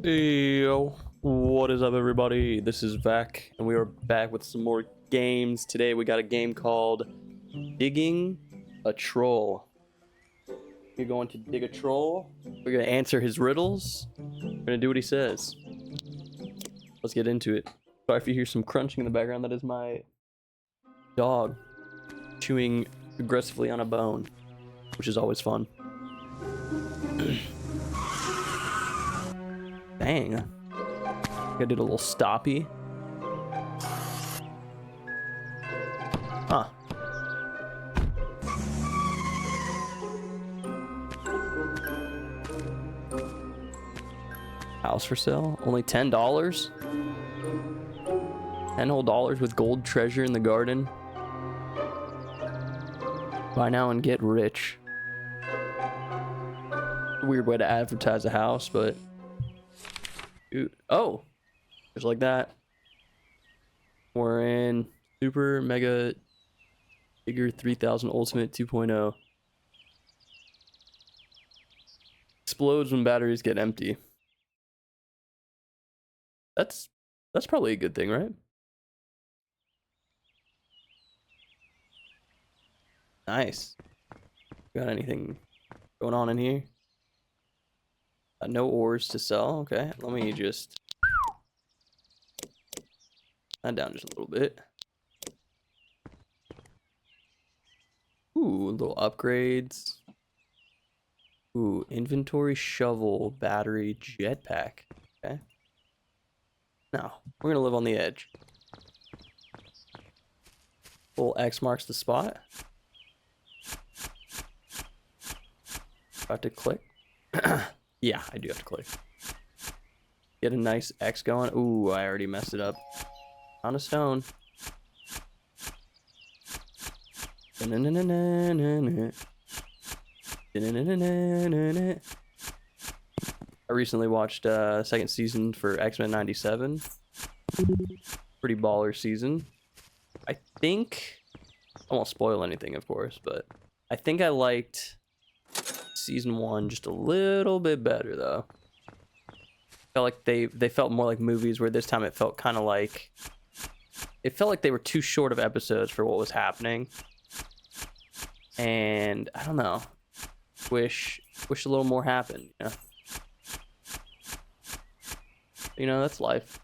Hey, yo, what is up, everybody? This is Vac, and we are back with some more games. Today, we got a game called Digging a Troll. You're going to dig a troll. We're going to answer his riddles. We're going to do what he says. Let's get into it. Sorry if you hear some crunching in the background. That is my dog chewing aggressively on a bone, which is always fun. Dang. I did a little stoppy. Huh. House for sale? Only $10? $10 whole with gold treasure in the garden. Buy now and get rich. Weird way to advertise a house, but... Dude. Oh! Just like that. We're in Super Mega Digger 3000 Ultimate 2.0. Explodes when batteries get empty. That's probably a good thing, right? Nice. Got anything going on in here? No ores to sell. Okay, let me just that down just a little bit. Ooh, little upgrades. Ooh, inventory, shovel, battery, jetpack. Okay. Now, we're gonna live on the edge. Little X marks the spot. About to click. Yeah, I do have to click. Get a nice X going. Ooh, I already messed it up. On a stone. I recently watched second season for X-Men 97. Pretty baller season. I think I won't spoil anything, of course, but I think I liked season 1 just a little bit better, though. Felt like they felt more like movies, where this time it felt kind of like they were too short of episodes for what was happening. And I don't know, wish a little more happened, you know, that's life.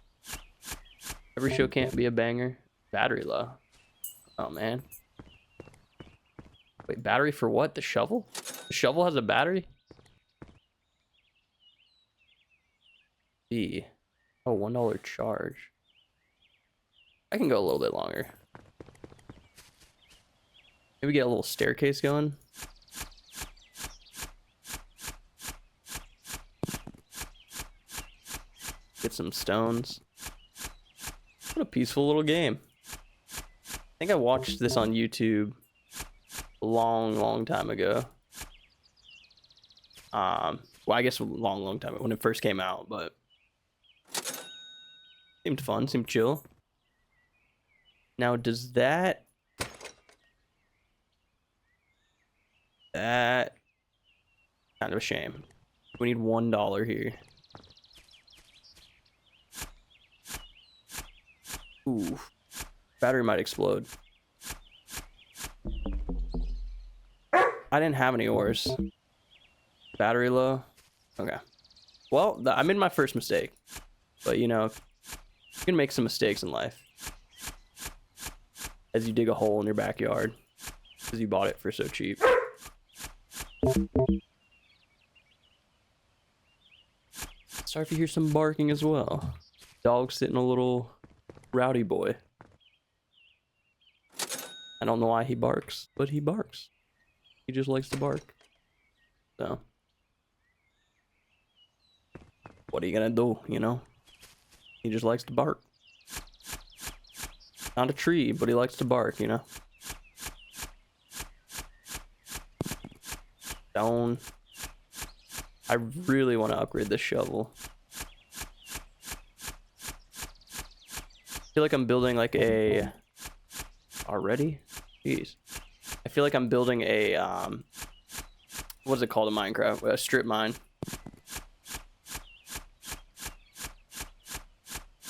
Every show can't be a banger. Battery low. Oh man. Wait, battery for what? The shovel? The shovel has a battery? B. Oh, $1 charge. I can go a little bit longer. Maybe get a little staircase going. Get some stones. What a peaceful little game. I think I watched this on YouTube a long time ago. Well, I guess a long time ago when it first came out, but seemed fun, seemed chill. Now, does that kind of a shame. We need $1 here. Ooh, battery might explode. I didn't have any ores. Battery low. Okay. Well, I made my first mistake, but you know, you can make some mistakes in life as you dig a hole in your backyard because you bought it for so cheap. Sorry if you hear some barking as well. Dog's sitting a little rowdy boy. I don't know why he barks, but he barks. He just likes to bark. So, what are you gonna do, you know? He just likes to bark. Not a tree, but he likes to bark, you know? Stone. I really want to upgrade this shovel. I feel like I'm building like a... Already? Jeez. I feel like I'm building a... what is it called in Minecraft? A strip mine.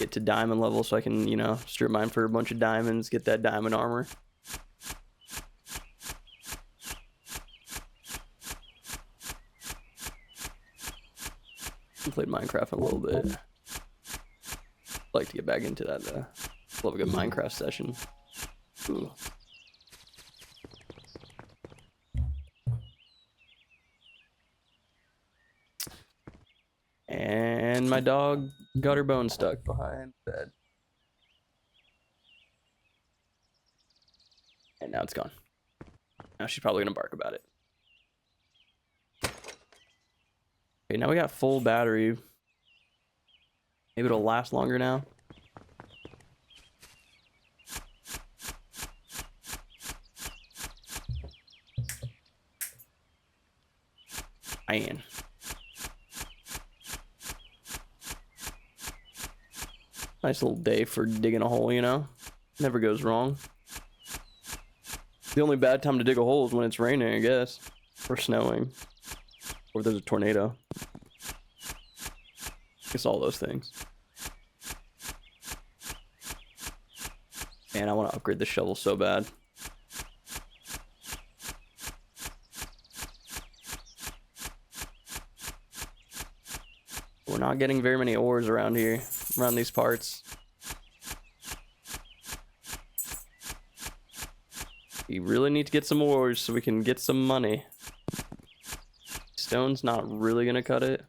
get to diamond level so I can, you know, strip mine for a bunch of diamonds, get that diamond armor. I played Minecraft a little bit. I'd like to get back into that though. Love a good Minecraft session. Ooh. And my dog got her bone stuck behind the bed. And now it's gone. Now she's probably gonna bark about it. Okay, now we got full battery. Maybe it'll last longer now. Iron. Nice little day for digging a hole, you know? Never goes wrong. The only bad time to dig a hole is when it's raining, I guess. Or snowing. Or if there's a tornado. It's all those things. Man, I want to upgrade the shovel so bad. We're not getting very many ores around here, around these parts. We really need to get some ores so we can get some money. Stone's not really gonna cut it.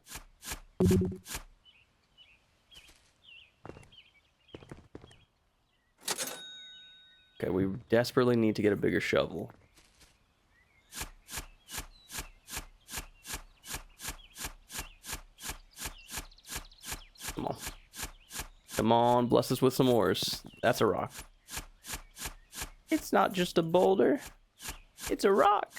Okay, we desperately need to get a bigger shovel. Come on. Come on, bless us with some ores. That's a rock. It's not just a boulder. It's a rock.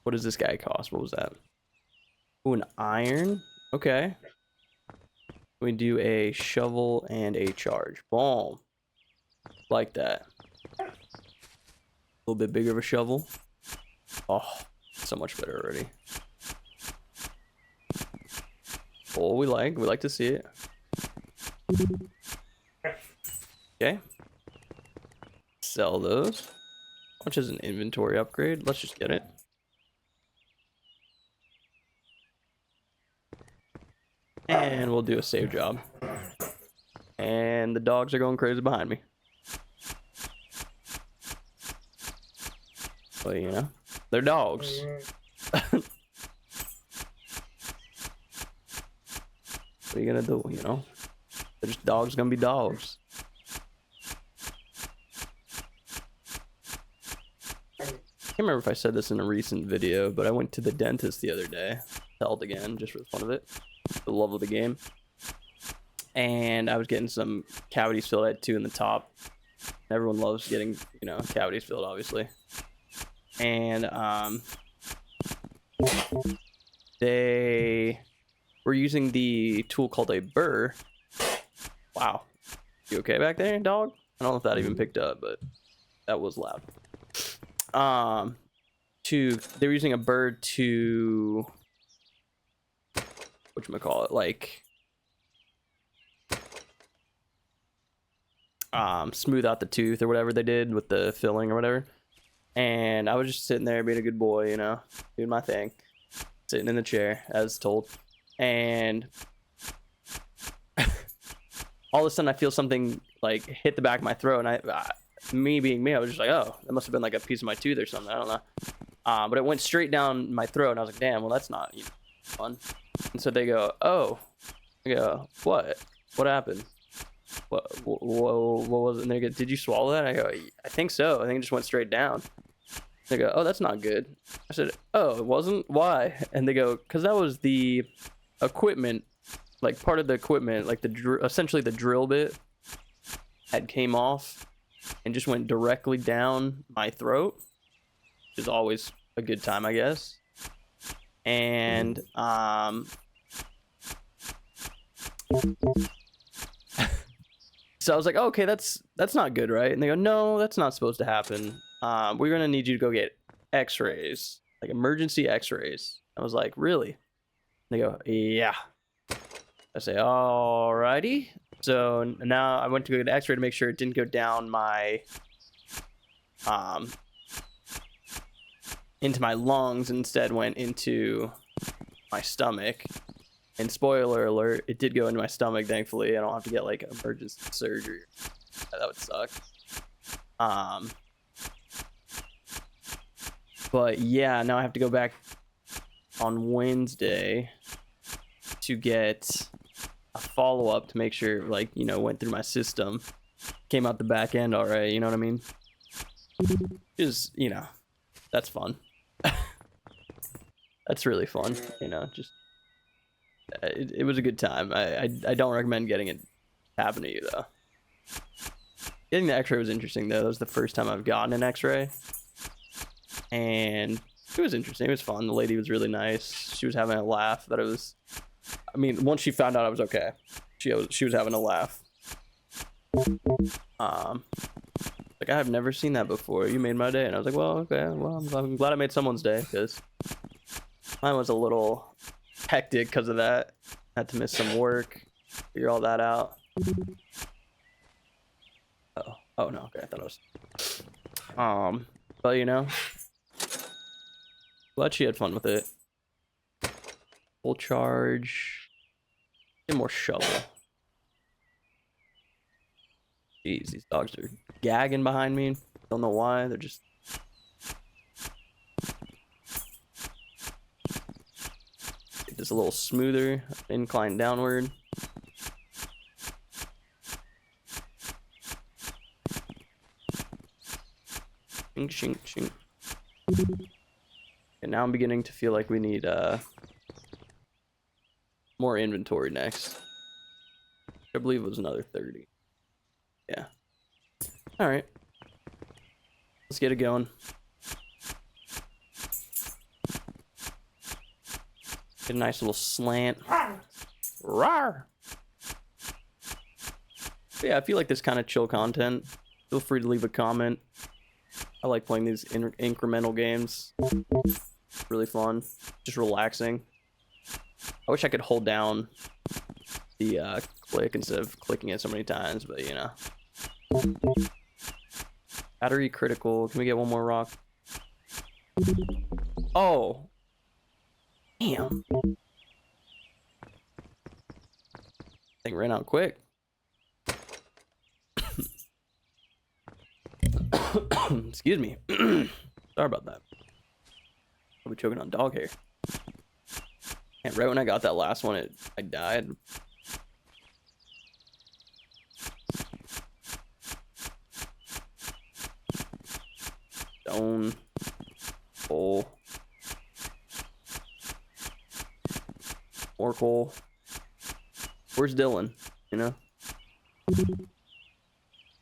What does this guy cost? What was that? Ooh, an iron? Okay. We do a shovel and a charge. Boom. Like that. A little bit bigger of a shovel. Oh, so much better already. Oh, we like to see it. Okay. Sell those. How much is an inventory upgrade? Let's just get it. And we'll do a save job. And the dogs are going crazy behind me. Well, you know, they're dogs. What are you gonna do, you know? They're just dogs gonna be dogs. I can't remember if I said this in a recent video, but I went to the dentist the other day. Held again, just for the fun of it. The love of the game. And I was getting some cavities filled. I had 2 in the top. Everyone loves getting, you know, cavities filled, obviously. And they were using the tool called a burr. Wow. You okay back there, dog? I don't know if that even picked up, but that was loud. They were using a burr to whatchamacallit, like smooth out the tooth or whatever they did with the filling or whatever. And I was just sitting there being a good boy, you know, doing my thing, sitting in the chair as told. And all of a sudden I feel something like hit the back of my throat, and me being me, I was just like, oh, that must have been like a piece of my tooth or something. I don't know. But it went straight down my throat, and I was like, damn, well, that's not, you know, fun. And so they go, oh. I go, what? What happened? What was it? And they go, did you swallow that? I go, I think so. I think it just went straight down. They go, oh, that's not good. I said, oh, it wasn't? Why? And they go, because that was the equipment, like part of the equipment, like essentially the drill bit had came off and just went directly down my throat, which is always a good time, I guess. And so I was like, oh, okay, that's not good, right? And they go, no, that's not supposed to happen. we're gonna need you to go get x-rays, like emergency x-rays. I was like, really? They go, yeah. I say, alrighty. So now I went to go get an x-ray to make sure it didn't go down my into my lungs, instead went into my stomach. And spoiler alert, it did go into my stomach, thankfully. I don't have to get like emergency surgery. That would suck. But yeah, now I have to go back on Wednesday to get a follow-up to make sure, like, you know, went through my system, came out the back end all right, you know what I mean? Just, you know, that's fun. That's really fun, you know, just it was a good time. I don't recommend getting it happen to you though. Getting the x-ray was interesting though. That was the first time I've gotten an x-ray, and it was interesting. It was fun. The lady was really nice. She was having a laugh that it was, I mean, once she found out I was okay, she was having a laugh. Like, I have never seen that before. You made my day. And I was like, well, okay, well, I'm glad I made someone's day, because mine was a little hectic because of that. Had to miss some work, figure all that out. Oh no, okay, I thought it was but you know, glad she had fun with it. Full charge. Get more shovel. Jeez, these dogs are gagging behind me. Don't know why. They're just get this a little smoother, incline downward. Shink, shink, shink. And now I'm beginning to feel like we need more inventory next. I believe it was another 30. Yeah. All right. Let's get it going. Get a nice little slant. Rawr. Yeah, I feel like this kind of chill content. Feel free to leave a comment. I like playing these incremental games. Really fun. Just relaxing. I wish I could hold down the click instead of clicking it so many times, but you know. Battery critical. Can we get one more rock? Oh. Damn. Thing ran out quick. Excuse me. Sorry about that. I'll be choking on dog hair. And right when I got that last one, I died. Stone. Coal. More coal. Where's Dylan? You know?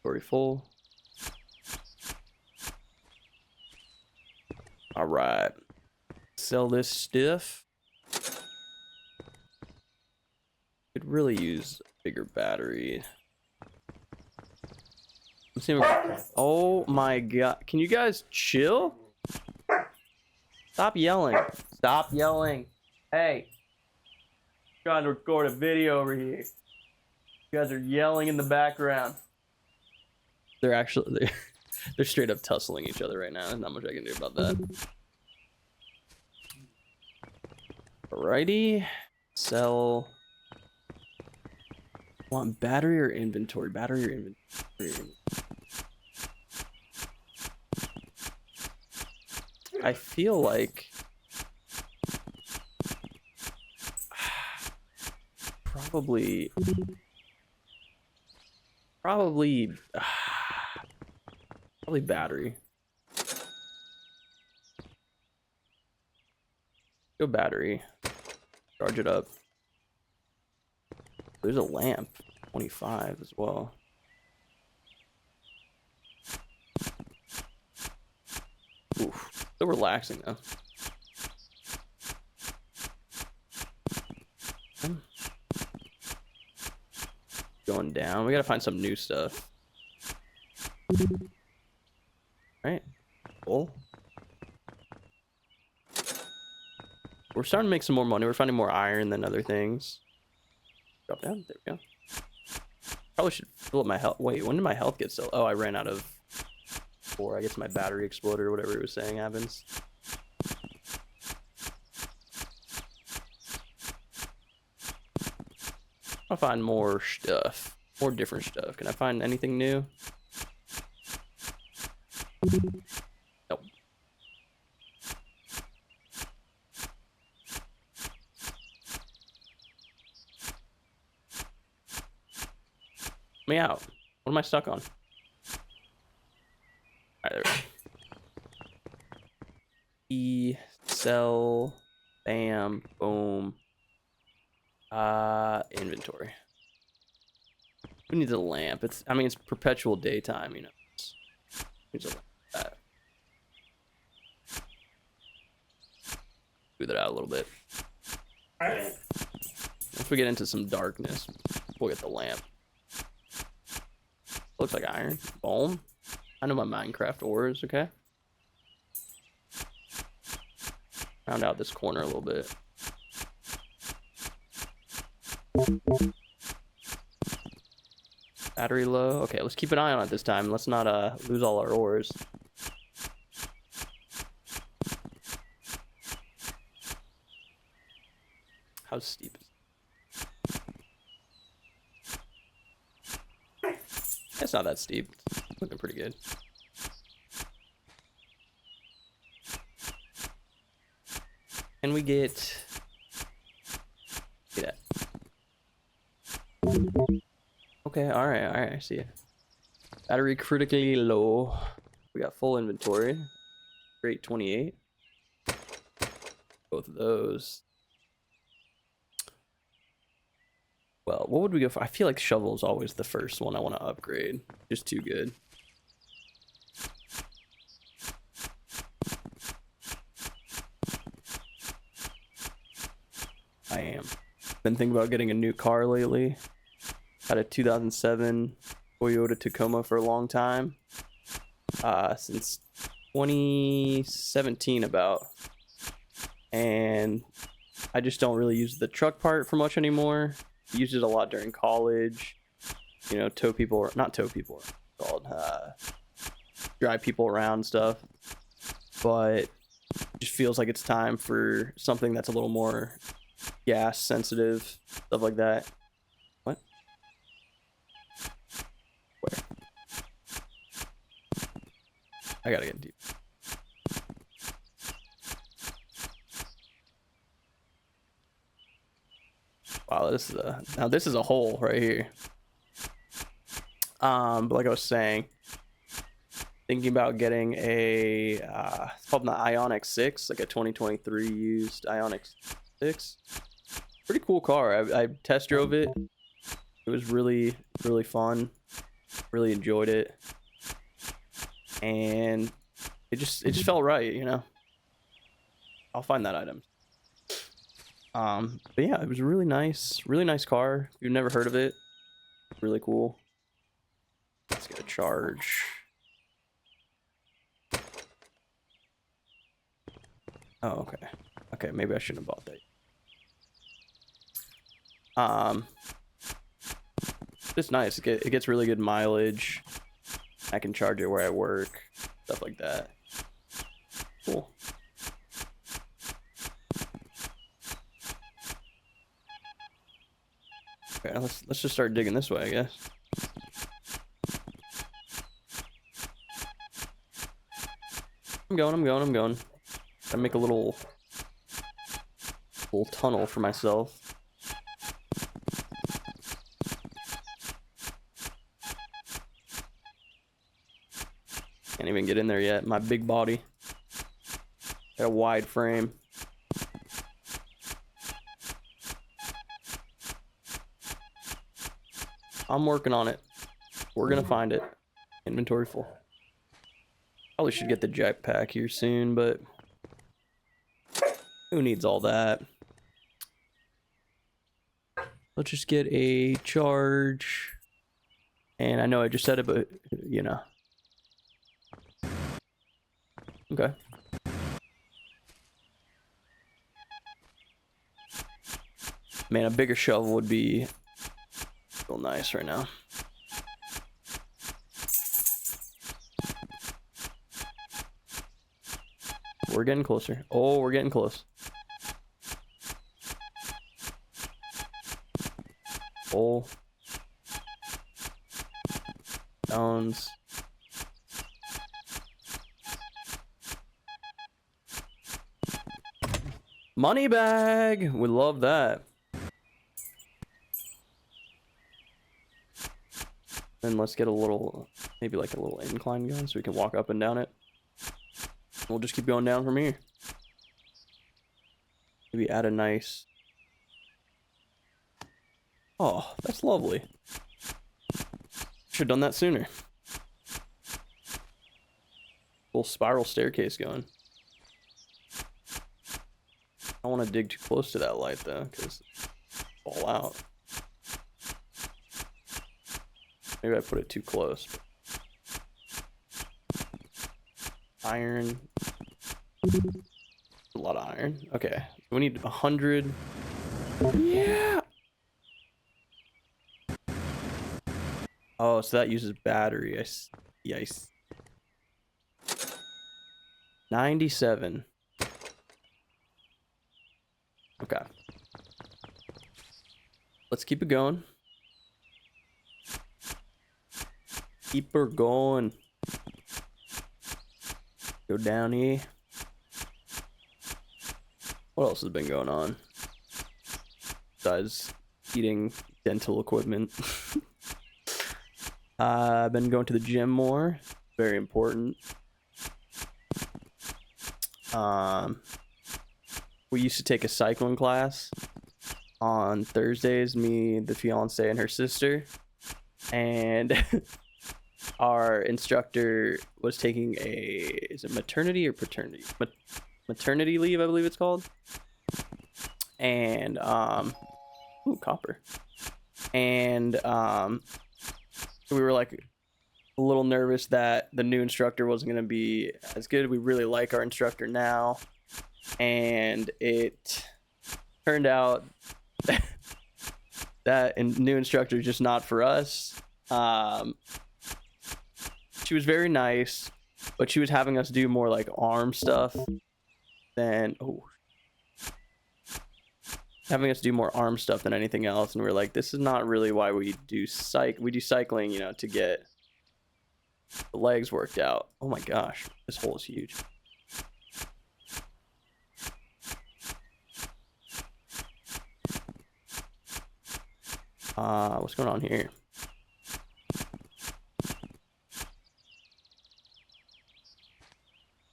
Story full. All right. Sell this stuff. Could really use a bigger battery. I'm seeing. Oh my god! Can you guys chill? Stop yelling! Stop yelling! Hey, I'm trying to record a video over here. You guys are yelling in the background. They're straight up tussling each other right now. There's not much I can do about that. Alrighty. Sell. Want battery or inventory? Battery or inventory? I feel like probably battery. Go battery. Charge it up. There's a lamp. 25 as well. Oof. So relaxing though. Going down. We gotta find some new stuff. Right? full. We're starting to make some more money. We're finding more iron than other things. Drop down. There we go. Probably should fill up my health. Wait, when did my health get so... Oh, I ran out of 4. I guess my battery exploded or whatever it was saying happens. I'll find more stuff. More different stuff. Can I find anything new? Nope. Me out. What am I stuck on? Alright, there we go. E, sell, bam, boom. Inventory. Who needs a lamp? I mean, it's perpetual daytime, you know. Needs a lamp. Smooth it out a little bit. Once we get into some darkness, we'll get the lamp. Looks like iron. Boom. I know my Minecraft ores, okay? Round out this corner a little bit. Battery low. Okay, let's keep an eye on it this time. Let's not lose all our ores. How steep is it? It's not that steep. It's looking pretty good. Can we get that? Okay, all right, I see it. Battery critically low. We got full inventory. Great 28. Both of those. Well, what would we go for? I feel like shovel is always the first one I want to upgrade. Just too good. I am. Been thinking about getting a new car lately. Had a 2007 Toyota Tacoma for a long time. Since 2017 about. And I just don't really use the truck part for much anymore. Used it a lot during college. You know, tow people, not tow people, called drive people around and stuff. But it just feels like it's time for something that's a little more gas sensitive, stuff like that. What? Where? I gotta get deep. Wow, this is a hole right here. But like I was saying, thinking about getting a it's called the Ioniq 6, like a 2023 used Ioniq 6. Pretty cool car. I test drove it. It was really fun. Really enjoyed it, and it just felt right, you know. I'll find that item. But yeah, it was a really nice car. If you've never heard of it, really cool. Let's get a charge. Oh, okay, maybe I shouldn't have bought that. It's nice. It gets really good mileage. I can charge it where I work, stuff like that. Cool. Okay, let's just start digging this way, I guess. I'm going. I make a little tunnel for myself. Can't even get in there yet. My big body. Got a wide frame. I'm working on it. We're gonna find it. Inventory full. Probably should get the jetpack here soon, but who needs all that? Let's just get a charge. And I know I just said it, but you know. Okay. Man, a bigger shovel would be real nice right now. We're getting closer. Oh, we're getting close. Oh. Stones. Money bag. We love that. Then let's get a little, maybe like a little incline going so we can walk up and down it. We'll just keep going down from here. Maybe add a nice... Oh, that's lovely. Should have done that sooner. Little spiral staircase going. I don't want to dig too close to that light though, because fall out. Maybe I put it too close. Iron. A lot of iron. Okay. We need 100. Yeah. Oh, so that uses battery. Yes. 97. Okay. Let's keep it going. Keep her going. Go down here. What else has been going on? Besides eating dental equipment. I've been going to the gym more. Very important. We used to take a cycling class on Thursdays, me, the fiance, and her sister. And our instructor was taking is it maternity or paternity? Maternity leave, I believe it's called. And, ooh, copper. And, we were like a little nervous that the new instructor wasn't going to be as good. We really like our instructor now. And it turned out that new instructor is just not for us. She was very nice, but she was having us do more like arm stuff than having us do more arm stuff than anything else. And we were like, this is not really why we do cycling, you know, to get the legs worked out. Oh my gosh, this hole is huge. What's going on here?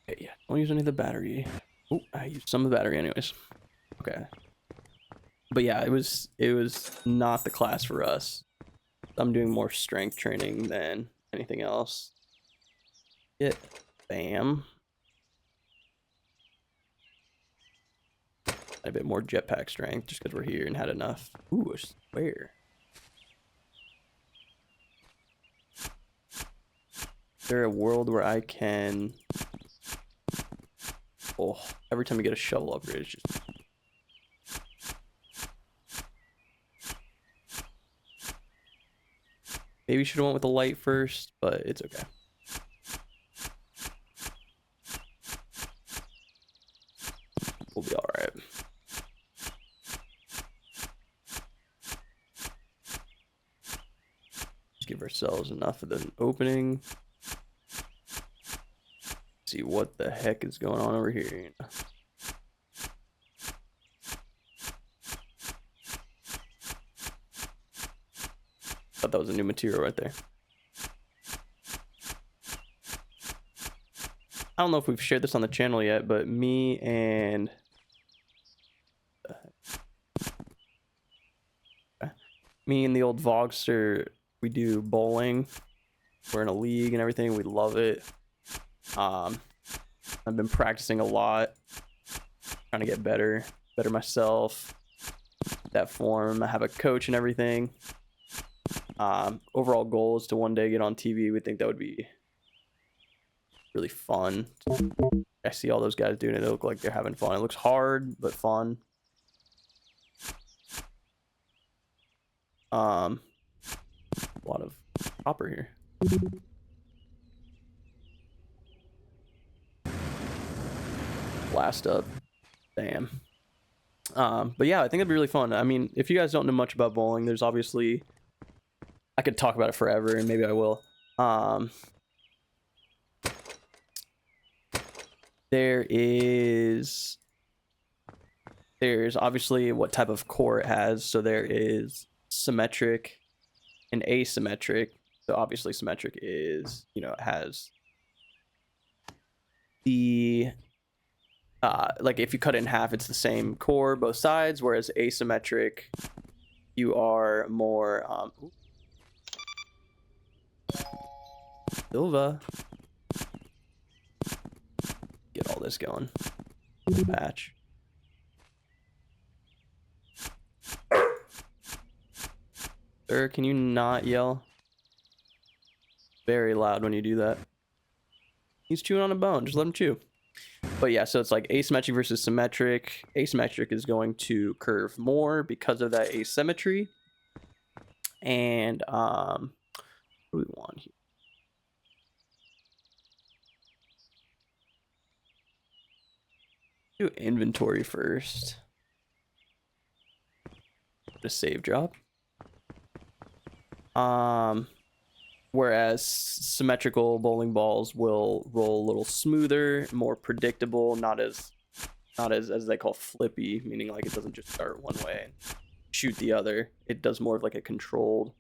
Okay, yeah, don't use any of the battery. Oh, I used some of the battery anyways. Okay. But yeah, it was not the class for us. I'm doing more strength training than anything else. Bam. A bit more jetpack strength just because we're here and had enough. Ooh, a square. Is there a world where I can... Oh, every time you get a shovel upgrade, it's just... Maybe should have went with the light first, but it's okay. We'll be all right. Just give ourselves enough of an opening. See what the heck is going on over here. You know? Thought that was a new material right there. I don't know if we've shared this on the channel yet, but me and the old Vlogster, we do bowling. We're in a league and everything. We love it. I've been practicing a lot, trying to get better myself. That form. I have a coach and everything. Overall goal is to one day get on TV. We think that would be really fun. I see all those guys doing it. They look like they're having fun. It looks hard, but fun. A lot of copper here. Blast up. Damn. But yeah, I think it'd be really fun. I mean, if you guys don't know much about bowling, there's obviously, I could talk about it forever, and maybe I will. There's obviously what type of core it has. So there is symmetric and asymmetric. So obviously symmetric is, you know, it has the like if you cut it in half, it's the same core both sides, whereas asymmetric, you are more Silva. Get all this going. Patch. Sir, can you not yell? Very loud when you do that. He's chewing on a bone. Just let him chew. But yeah, so it's like asymmetric versus symmetric. Asymmetric is going to curve more because of that asymmetry. And what do we want here? Do inventory first. A save drop. Whereas symmetrical bowling balls will roll a little smoother, more predictable, not as they call flippy, meaning like it doesn't just start one way and shoot the other. It does more of like a controlled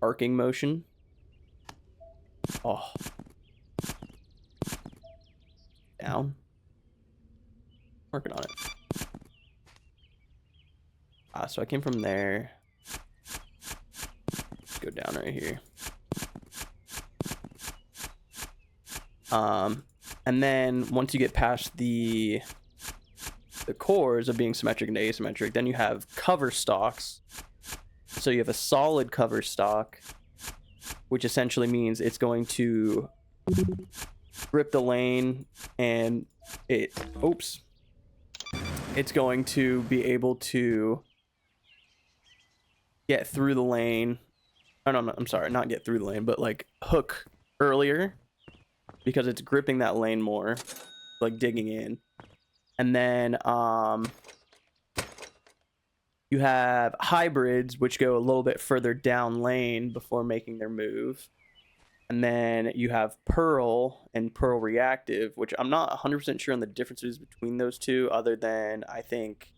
arcing motion. Oh. Down. Working on it. So I came from there. Let's go down right here. And then once you get past the cores of being symmetric and asymmetric, then you have cover stalks. So you have a solid cover stalk, which essentially means it's going to grip the lane and it's going to be able to get through the lane. Oh, no, I'm sorry, not get through the lane, but like hook earlier because it's gripping that lane more, like digging in. And then you have hybrids, which go a little bit further down lane before making their move. And then you have Pearl and Pearl Reactive, which I'm not 100% sure on the differences between those two, other than I think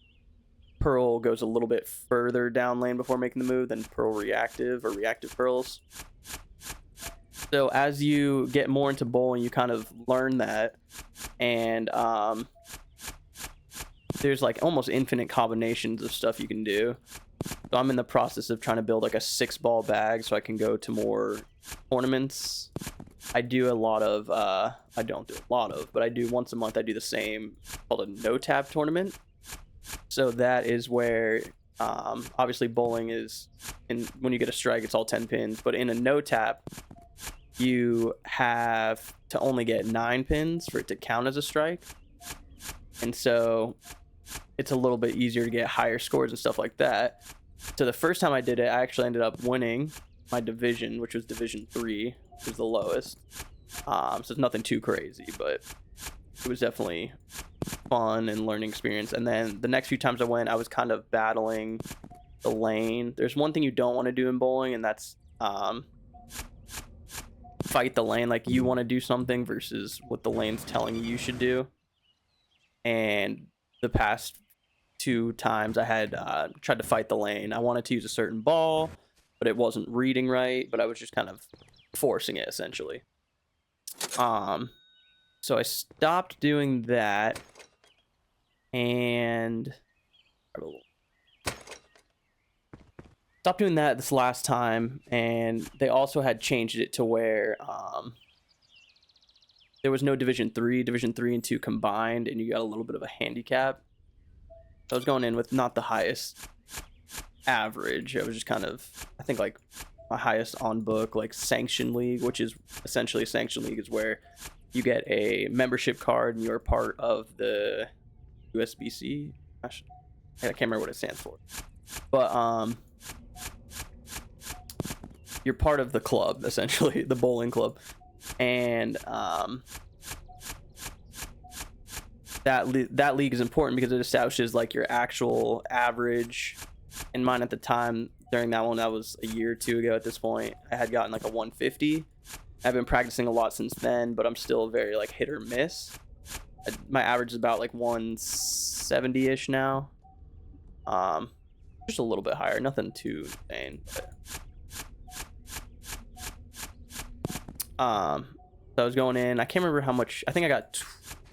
Pearl goes a little bit further down lane before making the move than Pearl Reactive or Reactive Pearls. So as you get more into bowling, you kind of learn that. And there's like almost infinite combinations of stuff you can do. So I'm in the process of trying to build like a 6-ball bag so I can go to more tournaments. I do a lot of, I don't do a lot of, but I do once a month, I do the same, called a no-tap tournament. So that is where, obviously bowling is, when you get a strike, it's all 10 pins, but in a no-tap, you have to only get 9 pins for it to count as a strike. And so it's a little bit easier to get higher scores and stuff like that. So the first time I did it, I actually ended up winning my division, which was Division 3, which was the lowest. So it's nothing too crazy, but it was definitely fun and learning experience. And then the next few times I went, I was kind of battling the lane. There's one thing you don't want to do in bowling, and that's fight the lane. Like, you want to do something versus what the lane's telling you should do. And the past 2 times I had tried to fight the lane. I wanted to use a certain ball, but it wasn't reading right, but I was just kind of forcing it essentially. So I stopped doing that and stopped doing that this last time, and they also had changed it to where there was no Division 3 and 2 combined, and you got a little bit of a handicap. I was going in with not the highest average. It was just kind of, I think, like my highest on book, like sanction league, which is essentially a sanction league is where you get a membership card and you're part of the USBC. I can't remember what it stands for, but you're part of the club, essentially, the bowling club, and that league is important because it establishes like your actual average. In mine at the time, during that one, that was a year or two ago at this point, I had gotten like a 150. I've been practicing a lot since then, but I'm still very like hit or miss. My average is about like 170-ish now. Just a little bit higher, nothing too insane, but so I was going in, I can't remember how much. I think I got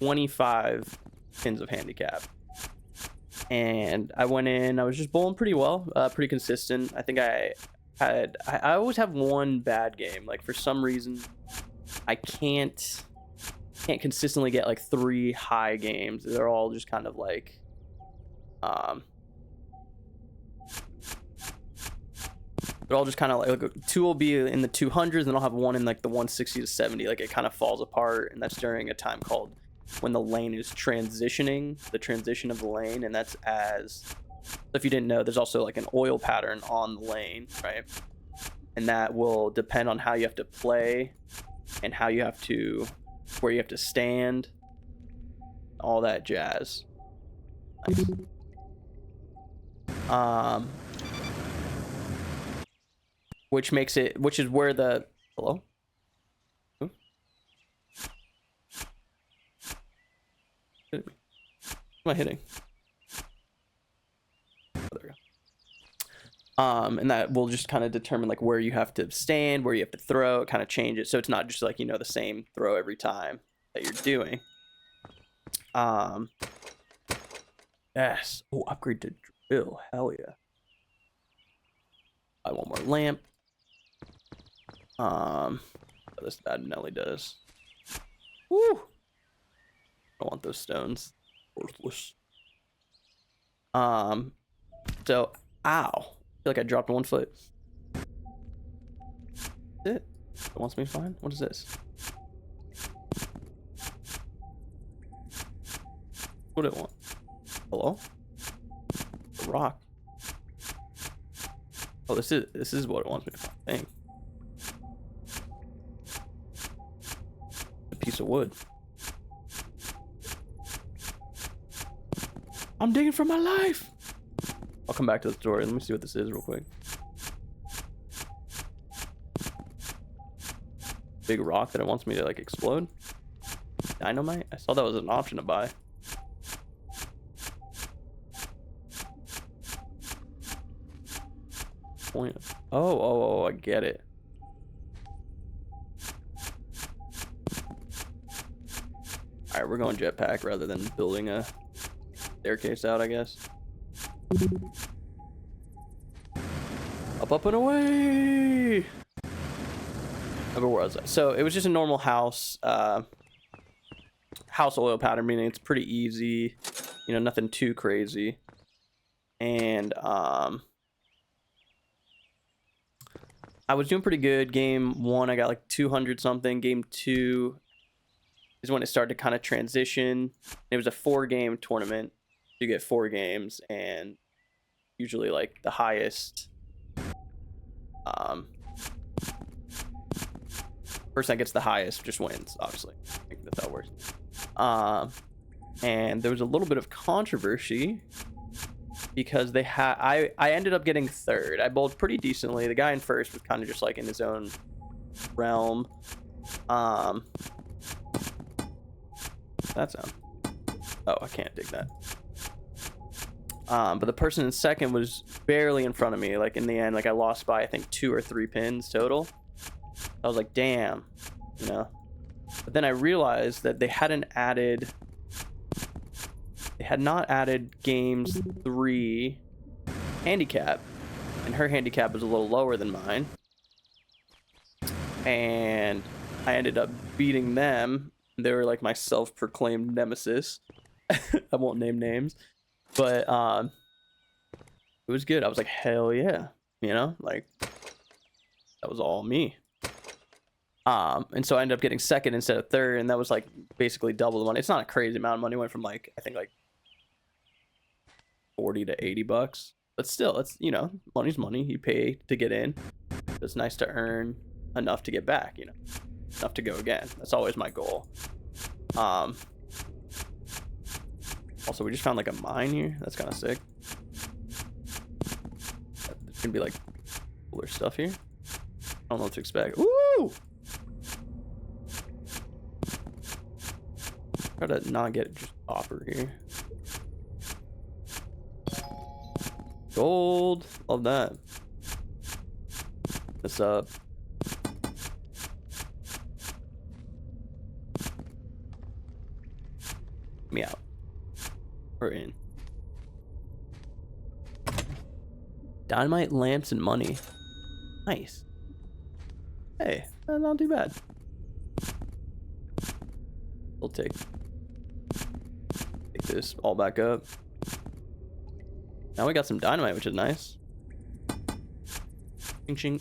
25 pins of handicap, and I went in, I was just bowling pretty well, pretty consistent. I think I always have one bad game. Like for some reason I can't consistently get like 3 high games. They're all just kind of like they're all just kind of like 2 will be in the 200s, and I'll have 1 in like the 160 to 70. Like it kind of falls apart, and that's during a time called when the lane is transitioning, the transition of the lane. And that's as, if you didn't know, there's also like an oil pattern on the lane, right? And that will depend on how you have to play and how you have to, where you have to stand, all that jazz. Nice. Which makes it, which is where the, hello? Who? What am I hitting? Oh, there we go. And that will just kind of determine like where you have to stand, where you have to throw, kind of change it. So it's not just like, you know, the same throw every time that you're doing. Yes. Oh, upgrade to drill. Hell yeah. Buy one more lamp. This bad Nelly does. Woo! I don't want those stones. Worthless. So, ow. I feel like I dropped 1 foot. That's it. It wants me to find? What is this? What do it want? Hello? A rock. Oh, this is what it wants me to find. Dang. A piece of wood. I'm digging for my life. I'll come back to the story. Let me see what this is real quick. Big rock that it wants me to like explode. Dynamite? I saw that was an option to buy. Point. Oh, I get it. All right, we're going jetpack rather than building a staircase out, I guess. Up and away. Okay, where was I? So it was just a normal house. House oil pattern, meaning it's pretty easy. You know, nothing too crazy. And I was doing pretty good. Game 1, I got like 200 something. Game 2 is when it started to kind of transition. It was a 4-game tournament. You get 4 games, and usually like the highest person that gets the highest just wins, obviously. I think that's how it works. And there was a little bit of controversy because they had I ended up getting 3rd. I bowled pretty decently. The guy in 1st was kind of just like in his own realm. That sound. Oh, I can't dig that. But the person in 2nd was barely in front of me. Like in the end, like I lost by I think 2 or 3 pins total. I was like, damn, you know. But then I realized that they had not added games 3 handicap, and her handicap was a little lower than mine. And I ended up beating them. They were like my self-proclaimed nemesis. I won't name names, but it was good. I was like, hell yeah, you know, like that was all me. And so I ended up getting second instead of third, and that was like basically double the money. It's not a crazy amount of money. It went from like, I think like 40 to 80 bucks, but still, it's, you know, money's money. You pay to get in. It's nice to earn enough to get back, you know, enough to go again. That's always my goal. Also, we just found like a mine here. That's kind of sick. There's gonna be like cooler stuff here. I don't know what to expect. Ooh! Try to not get just copper here. Gold. Love that. What's up? Me out. We're in. Dynamite, lamps, and money. Nice. Hey, not too bad. We'll take this all back up. Now we got some dynamite, which is nice. Ching ching.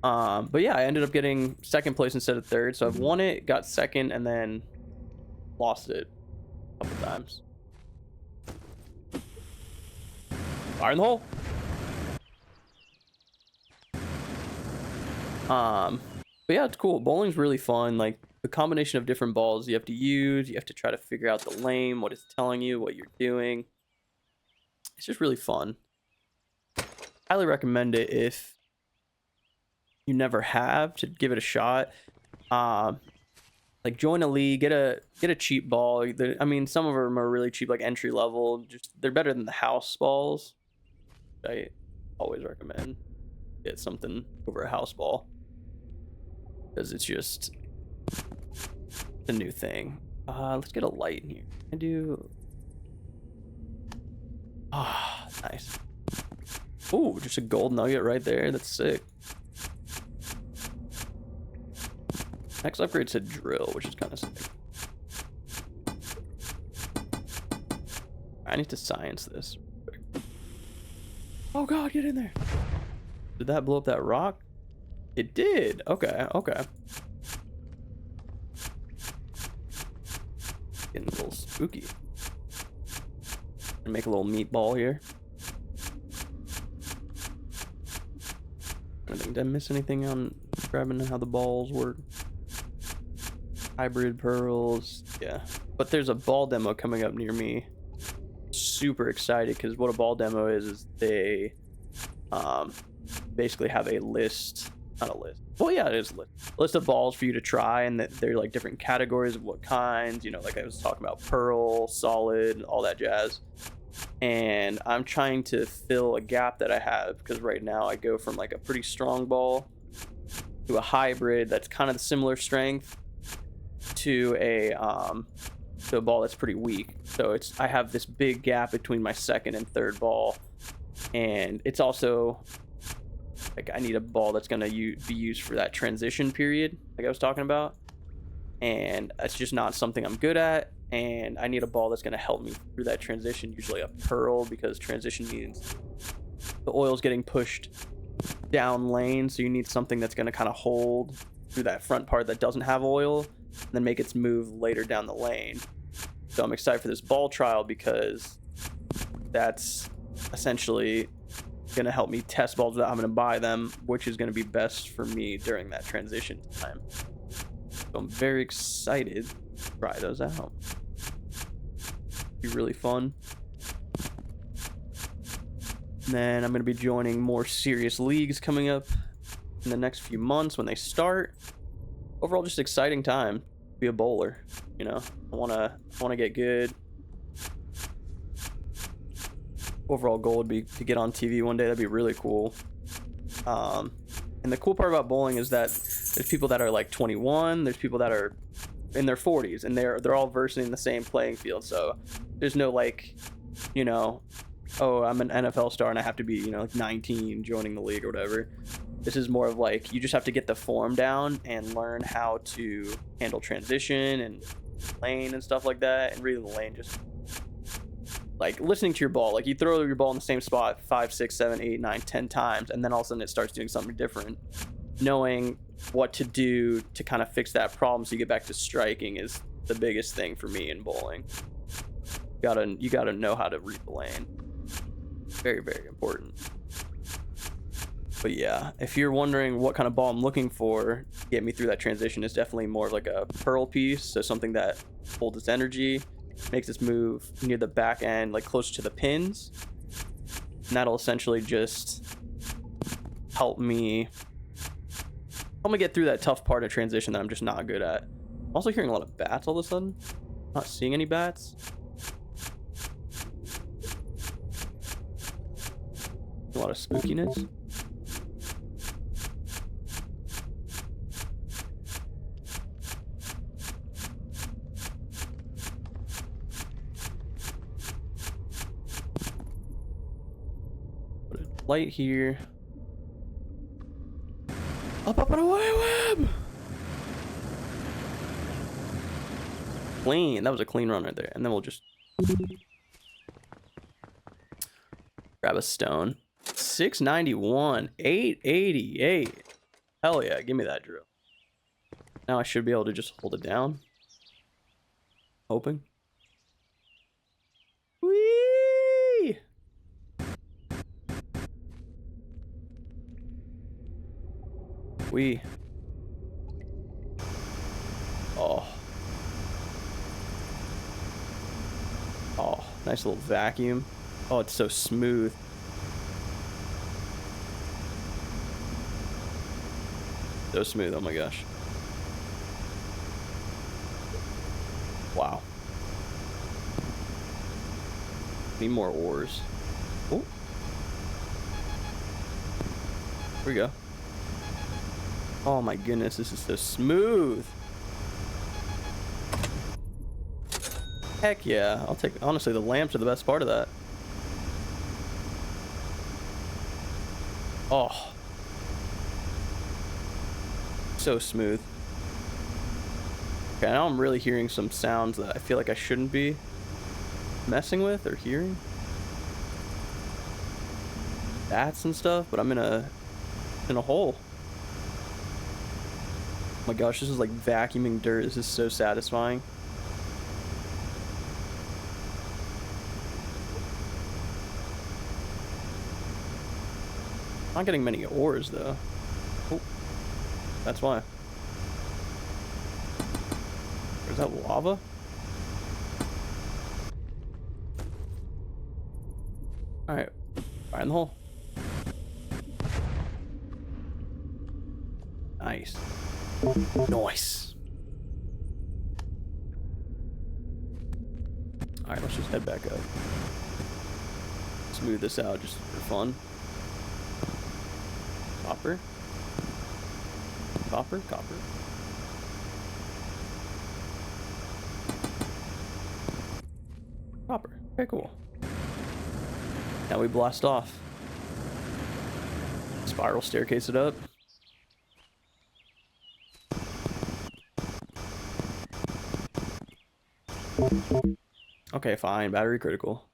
But yeah, I ended up getting second place instead of third. So I've won it, got second, and then lost it a couple times. Fire in the hole. But yeah, it's cool. Bowling's really fun. Like the combination of different balls you have to use, you have to try to figure out the lane, what it's telling you, what you're doing. It's just really fun. Highly recommend it if you never have, to give it a shot. Like join a league, get a cheap ball. I mean, some of them are really cheap, like entry level. Just they're better than the house balls. I always recommend get something over a house ball because it's just a new thing. Let's get a light in here. I do. Ah, nice. Ooh, just a gold nugget right there. That's sick. Next upgrade's a drill, which is kind of sick. I need to science this. Oh god, get in there. Did that blow up that rock? It did. Okay, okay. Getting a little spooky. And make a little meatball here. Did I miss anything on grabbing how the balls work? Hybrid pearls, yeah. But there's a ball demo coming up near me. Super excited because what a ball demo is they basically have a list, not a list. Well, yeah, it is a list of balls for you to try, and that they're like different categories of what kinds. You know, like I was talking about, pearl, solid, all that jazz. And I'm trying to fill a gap that I have because right now I go from like a pretty strong ball to a hybrid that's kind of similar strength to a ball that's pretty weak. So I have this big gap between my second and third ball, and it's also like I need a ball that's gonna be used for that transition period like I was talking about, and that's just not something I'm good at. And I need a ball that's going to help me through that transition, usually a pearl, because transition means the oil's getting pushed down lane, so you need something that's going to kind of hold through that front part that doesn't have oil and then make its move later down the lane. So I'm excited for this ball trial because that's essentially going to help me test balls without having to buy them, which is going to be best for me during that transition time. So I'm very excited to try those out. Be really fun. And then I'm going to be joining more serious leagues coming up in the next few months when they start. Overall, just exciting time to be a bowler. You know, I want to get good. Overall goal would be to get on TV one day. That'd be really cool. And the cool part about bowling is that there's people that are like 21, there's people that are in their 40s, and they're all versing the same playing field. So there's no like, you know, oh, I'm an NFL star and I have to be, you know, like 19 joining the league or whatever. This is more of like you just have to get the form down and learn how to handle transition and lane and stuff like that. And reading the lane just like listening to your ball. Like you throw your ball in the same spot 5, 6, 7, 8, 9, 10 times, and then all of a sudden it starts doing something different. Knowing what to do to kind of fix that problem so you get back to striking is the biggest thing for me in bowling. You gotta know how to read the lane. Very, very important. But yeah, if you're wondering what kind of ball I'm looking for to get me through that transition, is definitely more of like a pearl piece. So something that holds its energy, makes its move near the back end, like closer to the pins. And that'll essentially just help me get through that tough part of transition that I'm just not good at. I'm also hearing a lot of bats all of a sudden. Not seeing any bats. A lot of spookiness. Put a light here. Up and away, web! Clean. That was a clean run right there. And then we'll just grab a stone. 691. 888. Hell yeah, give me that drill. Now I should be able to just hold it down. Hoping. Whee! Oh. Oh, nice little vacuum. Oh, it's so smooth. So smooth, oh my gosh. Wow. Need more ores. Oh. Here we go. Oh my goodness, this is so smooth. Heck yeah, I'll take, honestly, the lamps are the best part of that. Oh. So smooth. Okay, now I'm really hearing some sounds that I feel like I shouldn't be messing with or hearing. Bats and stuff, but I'm in a hole. Oh my gosh, this is like vacuuming dirt. This is so satisfying. Not getting many ores though. Oh, that's why. Or is that lava? Alright, fire in the hole. Nice. Nice. Alright, let's just head back up. Smooth this out just for fun. Copper. Copper, copper. Copper. Okay, cool. Now we blast off. Spiral staircase it up. Okay, fine. Battery critical.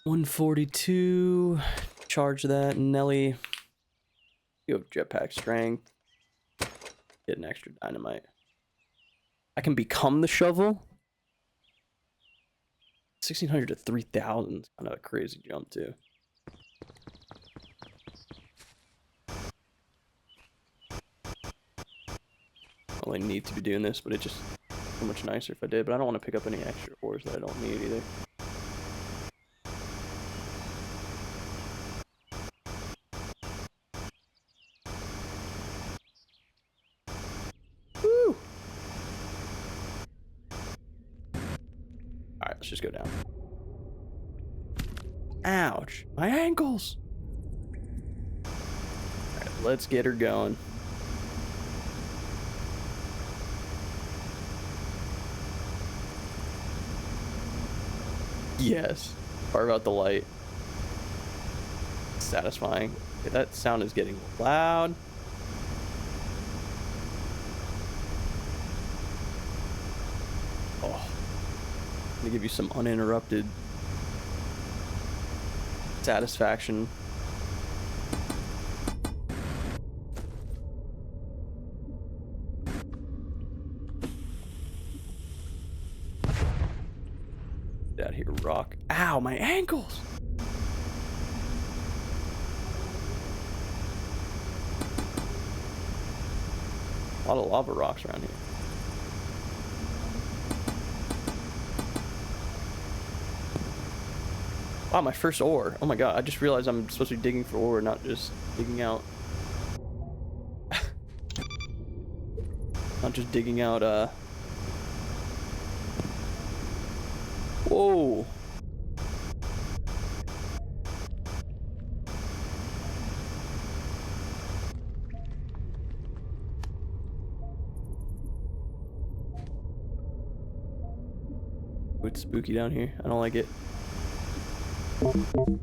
142. Charge that, Nelly. You have jetpack strength. Get an extra dynamite. I can become the shovel. 1600 to 3000. Kind of a crazy jump too. Don't really need to be doing this, but it just so much nicer if I did. But I don't want to pick up any extra ores that I don't need either. Woo! Alright, let's just go down. Ouch! My ankles! Alright, let's get her going. Yes. Carve out the light. Satisfying. Okay, that sound is getting loud. Oh. to give you some uninterrupted satisfaction. Get out here, rock. Ow, my ankles! A lot of lava rocks around here. Wow, my first ore. Oh my god, I just realized I'm supposed to be digging for ore, not just digging out. Not just digging out, Whoa! Ooh, it's spooky down here. I don't like it. Hold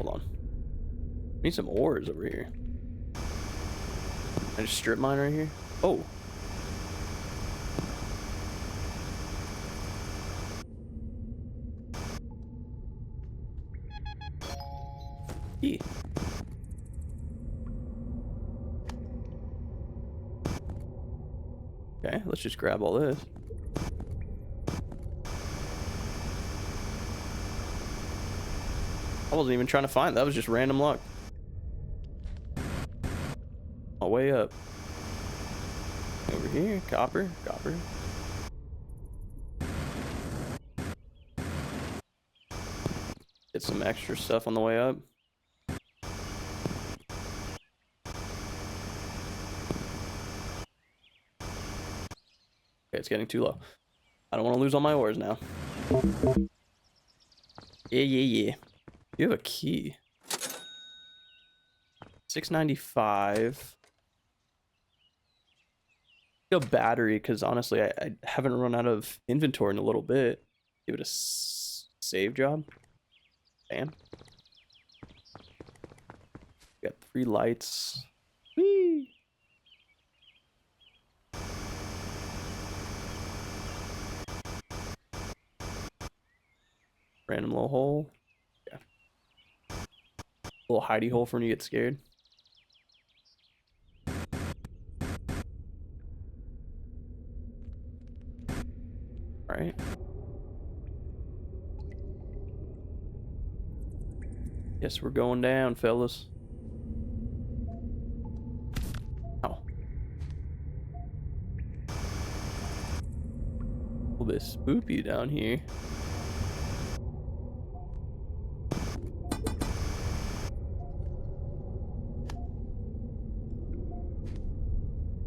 on. Need some ores over here. I just strip mine right here. Oh. E. Okay, let's just grab all this. I wasn't even trying to find that. Was just random luck. All way up. Over here, copper. Get some extra stuff on the way up. Okay, it's getting too low. I don't want to lose all my ores now. Yeah. You have a key. 695. A battery, because honestly, I haven't run out of inventory in a little bit. Give it a save job. Bam. Got 3 lights. Whee! Random little hole. Yeah. Little hidey hole for when you get scared. Alright. Guess we're going down, fellas. Oh. A little bit spoopy down here.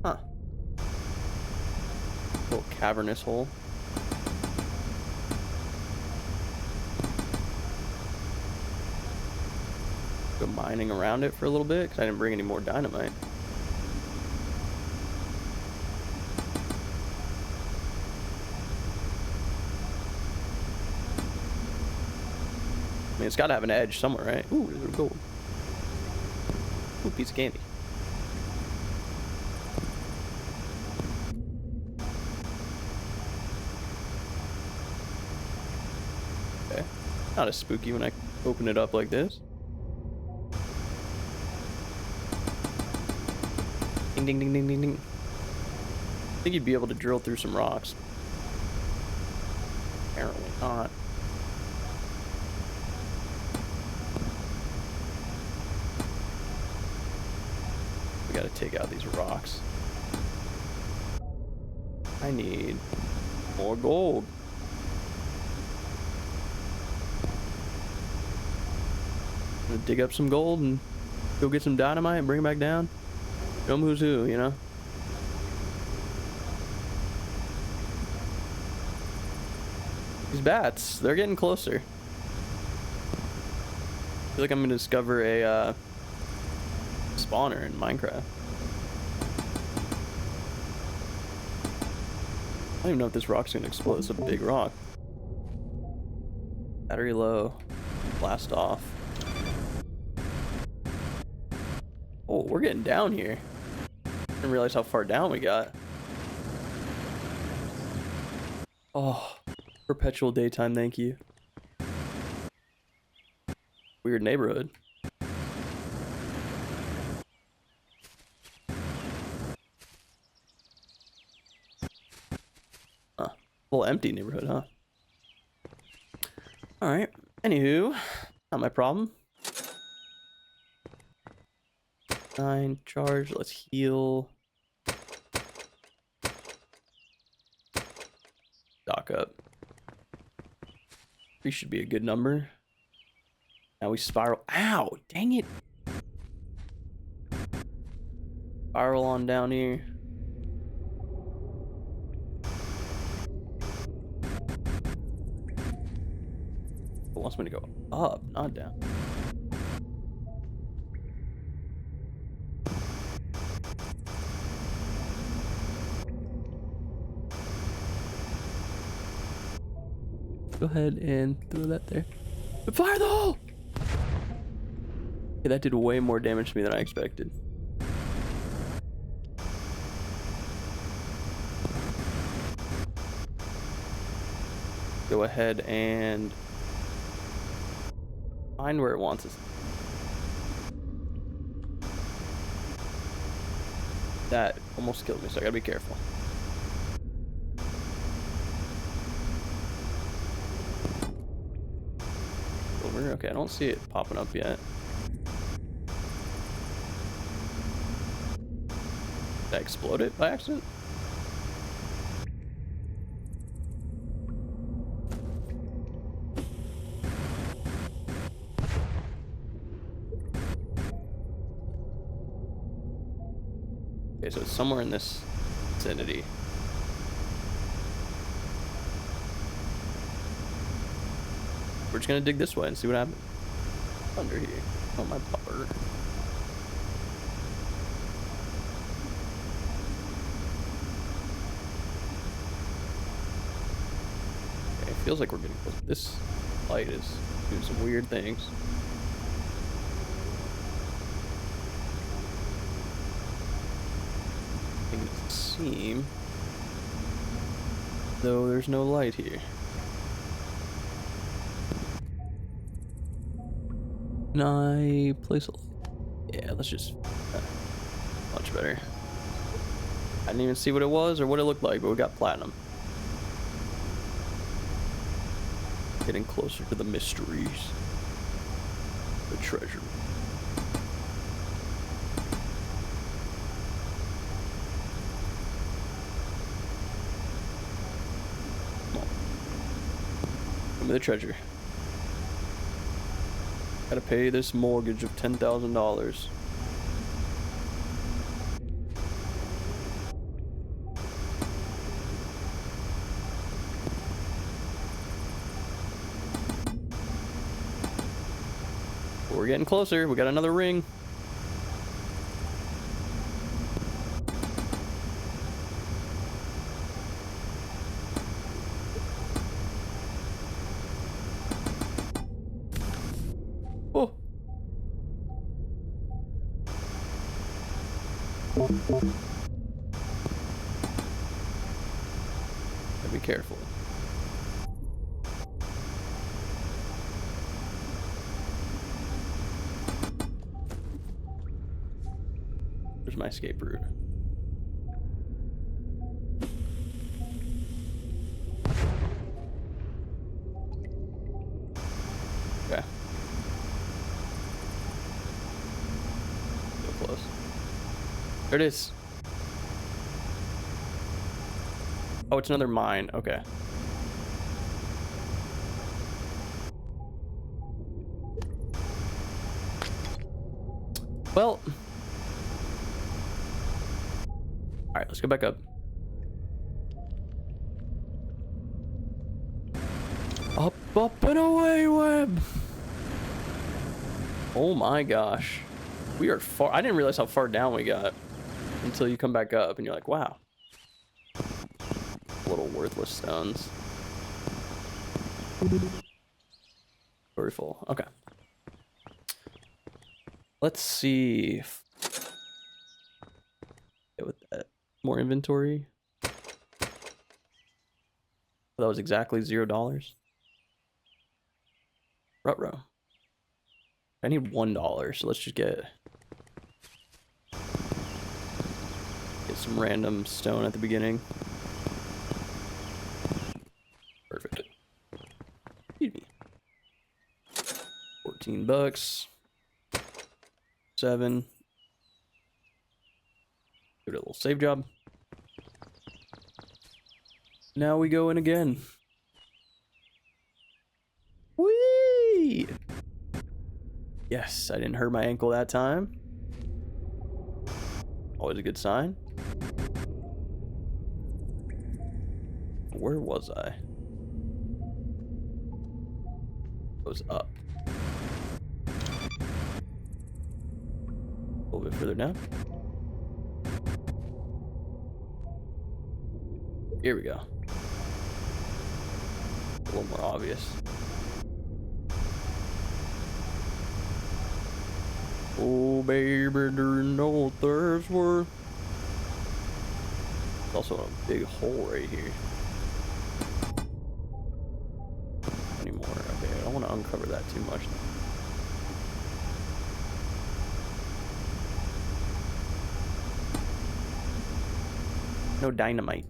Huh. Little cavernous hole. Go mining around it for a little bit because I didn't bring any more dynamite. I mean, it's got to have an edge somewhere, right? Ooh, there's gold. Ooh, piece of candy. Okay. Not as spooky when I open it up like this. Ding, ding, ding, ding, ding, ding. I think you'd be able to drill through some rocks. Apparently not. We gotta take out these rocks. I need more gold. I'm gonna dig up some gold and go get some dynamite and bring it back down. Show 'em who's who, you know? These bats, they're getting closer. I feel like I'm gonna discover a spawner in Minecraft. I don't even know if this rock's gonna explode. It's a big rock. Battery low. Blast off. Oh, we're getting down here. Didn't realize how far down we got. Oh, perpetual daytime, thank you. Weird neighborhood. Huh. Little empty neighborhood, huh? Alright. Anywho, not my problem. 9 charge, let's heal. Stock up. 3 should be a good number. Now we spiral. Ow! Dang it! Spiral on down here. It wants me to go up, not down. Go ahead and throw that there. Fire the hole! Okay, that did way more damage to me than I expected. Go ahead and find where it wants us. That almost killed me, so I gotta be careful. Over. Okay, I don't see it popping up yet. Did I explode it by accident? Okay, so it's somewhere in this vicinity. We're just gonna dig this way and see what happens. Under here. Oh, my bumper. Okay, it feels like we're getting close. This light is doing some weird things. It doesn't seem though there's no light here. Can I place a... Yeah, let's just... much better. I didn't even see what it was or what it looked like, but we got platinum. Getting closer to the mysteries. The treasure. Come on. Give me the treasure. Gotta pay this mortgage of $10,000. We're getting closer. We got another ring. Oh. Gotta be careful. There's my escape route. Okay. So close. There it is. Oh, it's another mine. Okay. Well. Alright, let's go back up. Up, up, and away, web! Oh my gosh. We are far. I didn't realize how far down we got until you come back up and you're like, wow. Little worthless stones. Very full. Okay. Let's see. Get with that. More inventory. That was exactly $0. Ruh-roh. I need $1, so let's just get some random stone at the beginning. Perfect. Excuse me. $14. 7. Give it a little save job. Now we go in again. Whee! Yes, I didn't hurt my ankle that time. Always a good sign. Where was I? Goes up. A little bit further down. Here we go. A little more obvious. Oh, baby, there's no thirst worth. There's also a big hole right here. Any more? Okay, I don't want to uncover that too much. No dynamite.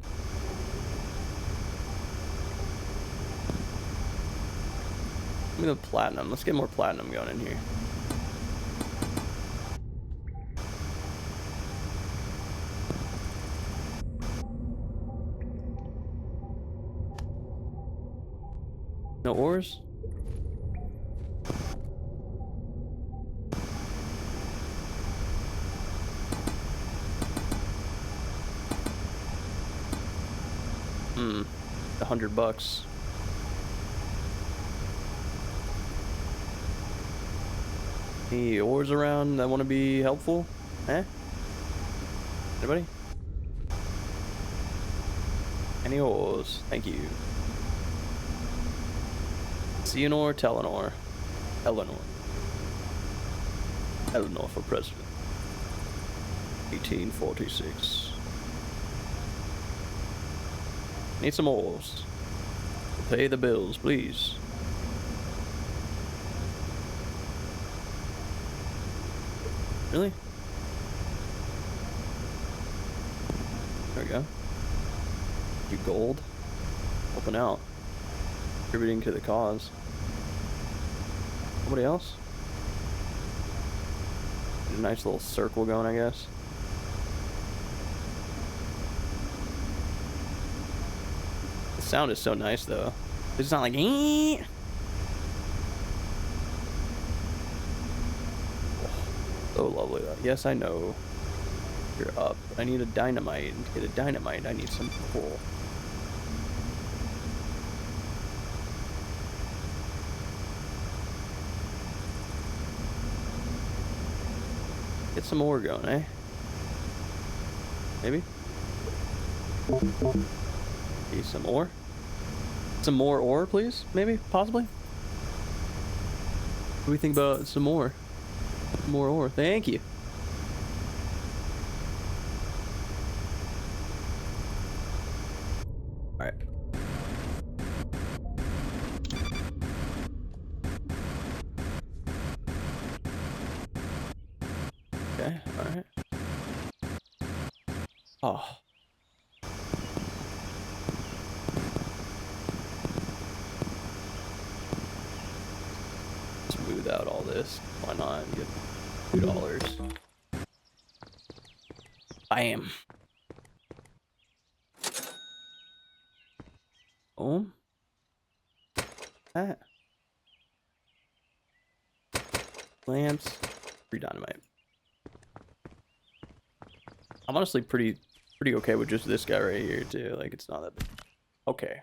Give me the platinum. Let's get more platinum going in here. No ores? $100. Any ores around that want to be helpful? Eh? Anybody? Any ores? Thank you. Theonor, Telenor. Eleanor. Eleanor for president. 1846. Need some ores. Pay the bills, please. Really? There we go. You gold. Helping out. Contributing to the cause. Nobody else? Get a nice little circle going, I guess. The sound is so nice, though. It's not like, eee! So lovely, though. Yes, I know. You're up. I need a dynamite. And to get a dynamite, I need some coal. Get some ore going, eh? Maybe? Maybe some ore? Some more ore, please? Maybe? Possibly? What do we think about some more? More ore. Thank you. Alright. Okay, alright. Oh. Smooth out all this. Why not? Get $2. Bam. Boom. That. Lamps. Free dynamite. I'm honestly pretty okay with just this guy right here too. Like, it's not that big. Okay.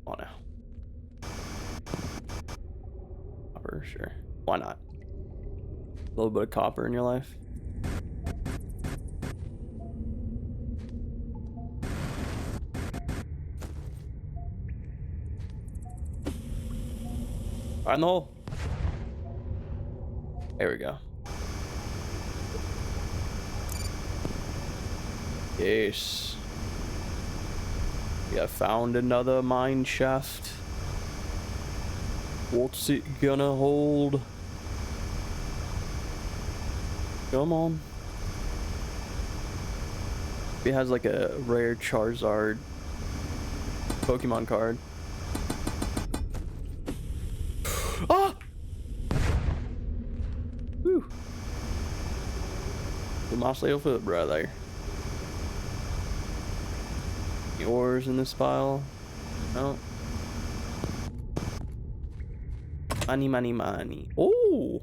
Come on now. Copper, sure. Why not? A little bit of copper in your life. Find the hole. There we go. Yes. We have found another mine shaft. What's it gonna hold? Come on. It has like a rare Charizard Pokemon card. Ah! Whew. Put my little foot right there. Yours in this pile? No. Money, money, money. Oh!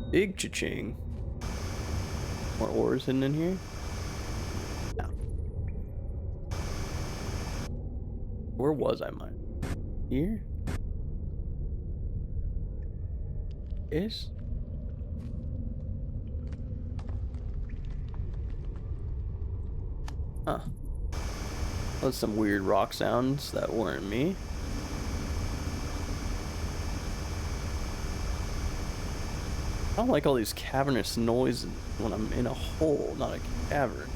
Big cha-ching. More ores hidden in here? No. Where was I mining? Here? Is? Huh. That's some weird rock sounds that weren't me. I don't like all these cavernous noises when I'm in a hole, not a cavern.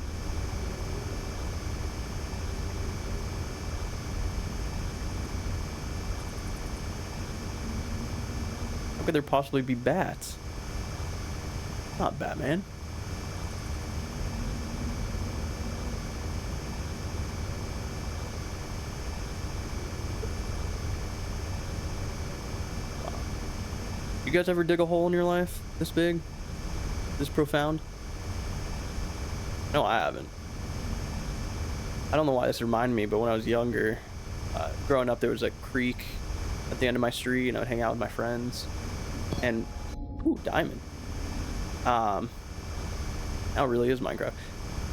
How could there possibly be bats? Not Batman. You guys ever dig a hole in your life this big? This profound? No, I haven't. I don't know why this reminded me, but when I was younger, growing up, there was a creek at the end of my street, and I would hang out with my friends. And, ooh, diamond. Now it really is Minecraft.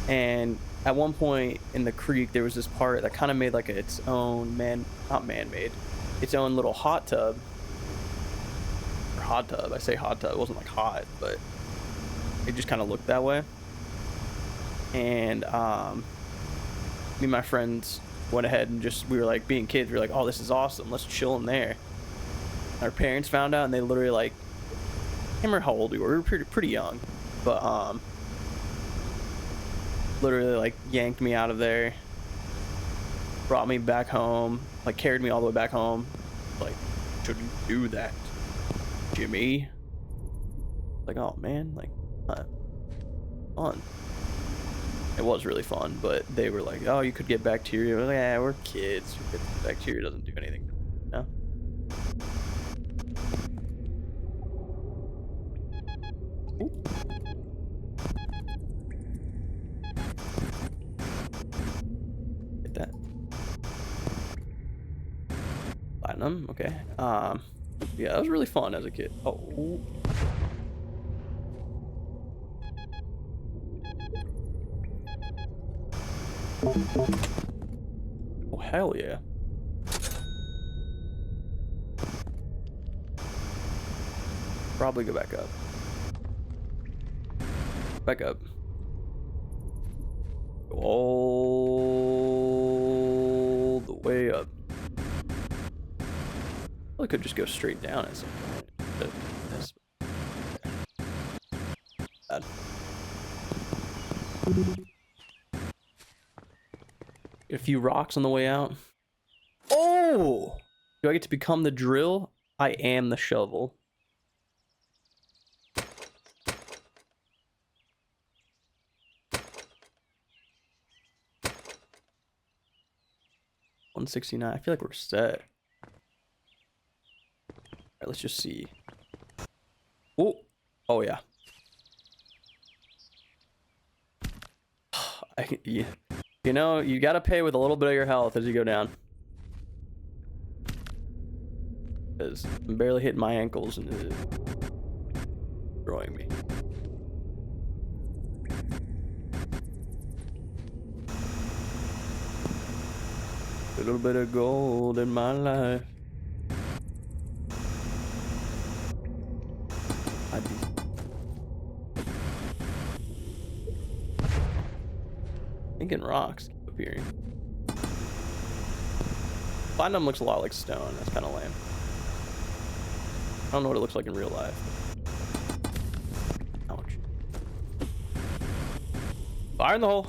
And at one point in the creek, there was this part that kind of made like its own not man-made, its own little hot tub. Hot tub. I say hot tub. It wasn't like hot, but it just kind of looked that way. And me and my friends went ahead and we were like being kids. We were like, oh, this is awesome. Let's chill in there. Our parents found out, and they literally like, I can't remember how old we were. We were pretty young, but literally like yanked me out of there, brought me back home, like carried me all the way back home. Like, shouldn't do that, Jimmy. Like, oh man, like, fun. It was really fun, but they were like, oh, you could get bacteria. We're like, yeah, we're kids. Bacteria doesn't do anything. No. Ooh. Get that. Platinum, okay. Yeah, that was really fun as a kid. Oh. Oh, hell yeah. Probably go back up. Back up. Go all the way up. Well, I could just go straight down at some point. But that's bad. A few rocks on the way out. Oh! Do I get to become the drill? I am the shovel. $169. I feel like we're set. Alright, let's just see. Oh! Oh, yeah. Yeah. You know, you gotta pay with a little bit of your health as you go down. Because I'm barely hitting my ankles and it's destroying me. A little bit of gold in my life. Thinking rocks keep appearing. Platinum looks a lot like stone. That's kind of lame. I don't know what it looks like in real life. Ouch. Fire in the hole.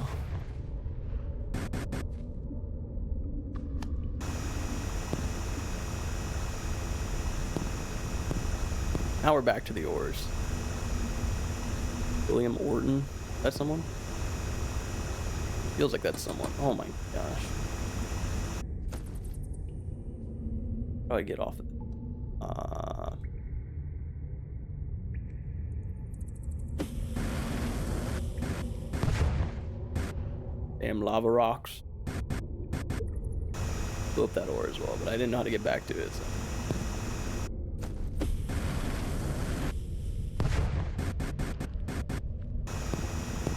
Now we're back to the ores. William Orton. Is that someone? Feels like that's someone. Oh my gosh. How do I get off of it? Damn lava rocks. Blew up that ore as well, but I didn't know how to get back to it. So.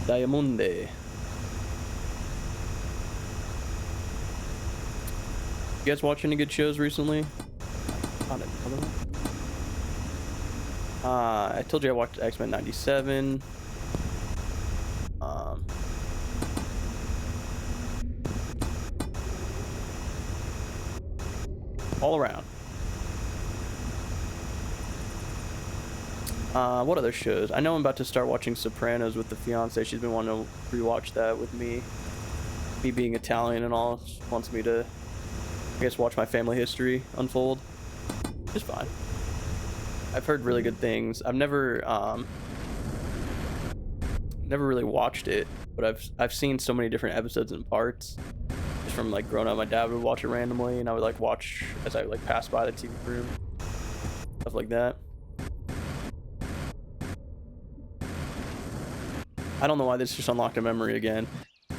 Diamonde. You guys watch any good shows recently? I told you I watched X-Men 97. All around. What other shows? I know I'm about to start watching Sopranos with the fiance. She's been wanting to rewatch that with me. Me being Italian and all, she wants me to, I guess, watch my family history unfold. It's fine. I've heard really good things. I've never really watched it, but I've seen so many different episodes and parts. Just from like growing up, my dad would watch it randomly, and I would like watch as I like pass by the TV room, stuff like that. I don't know why this just unlocked a memory again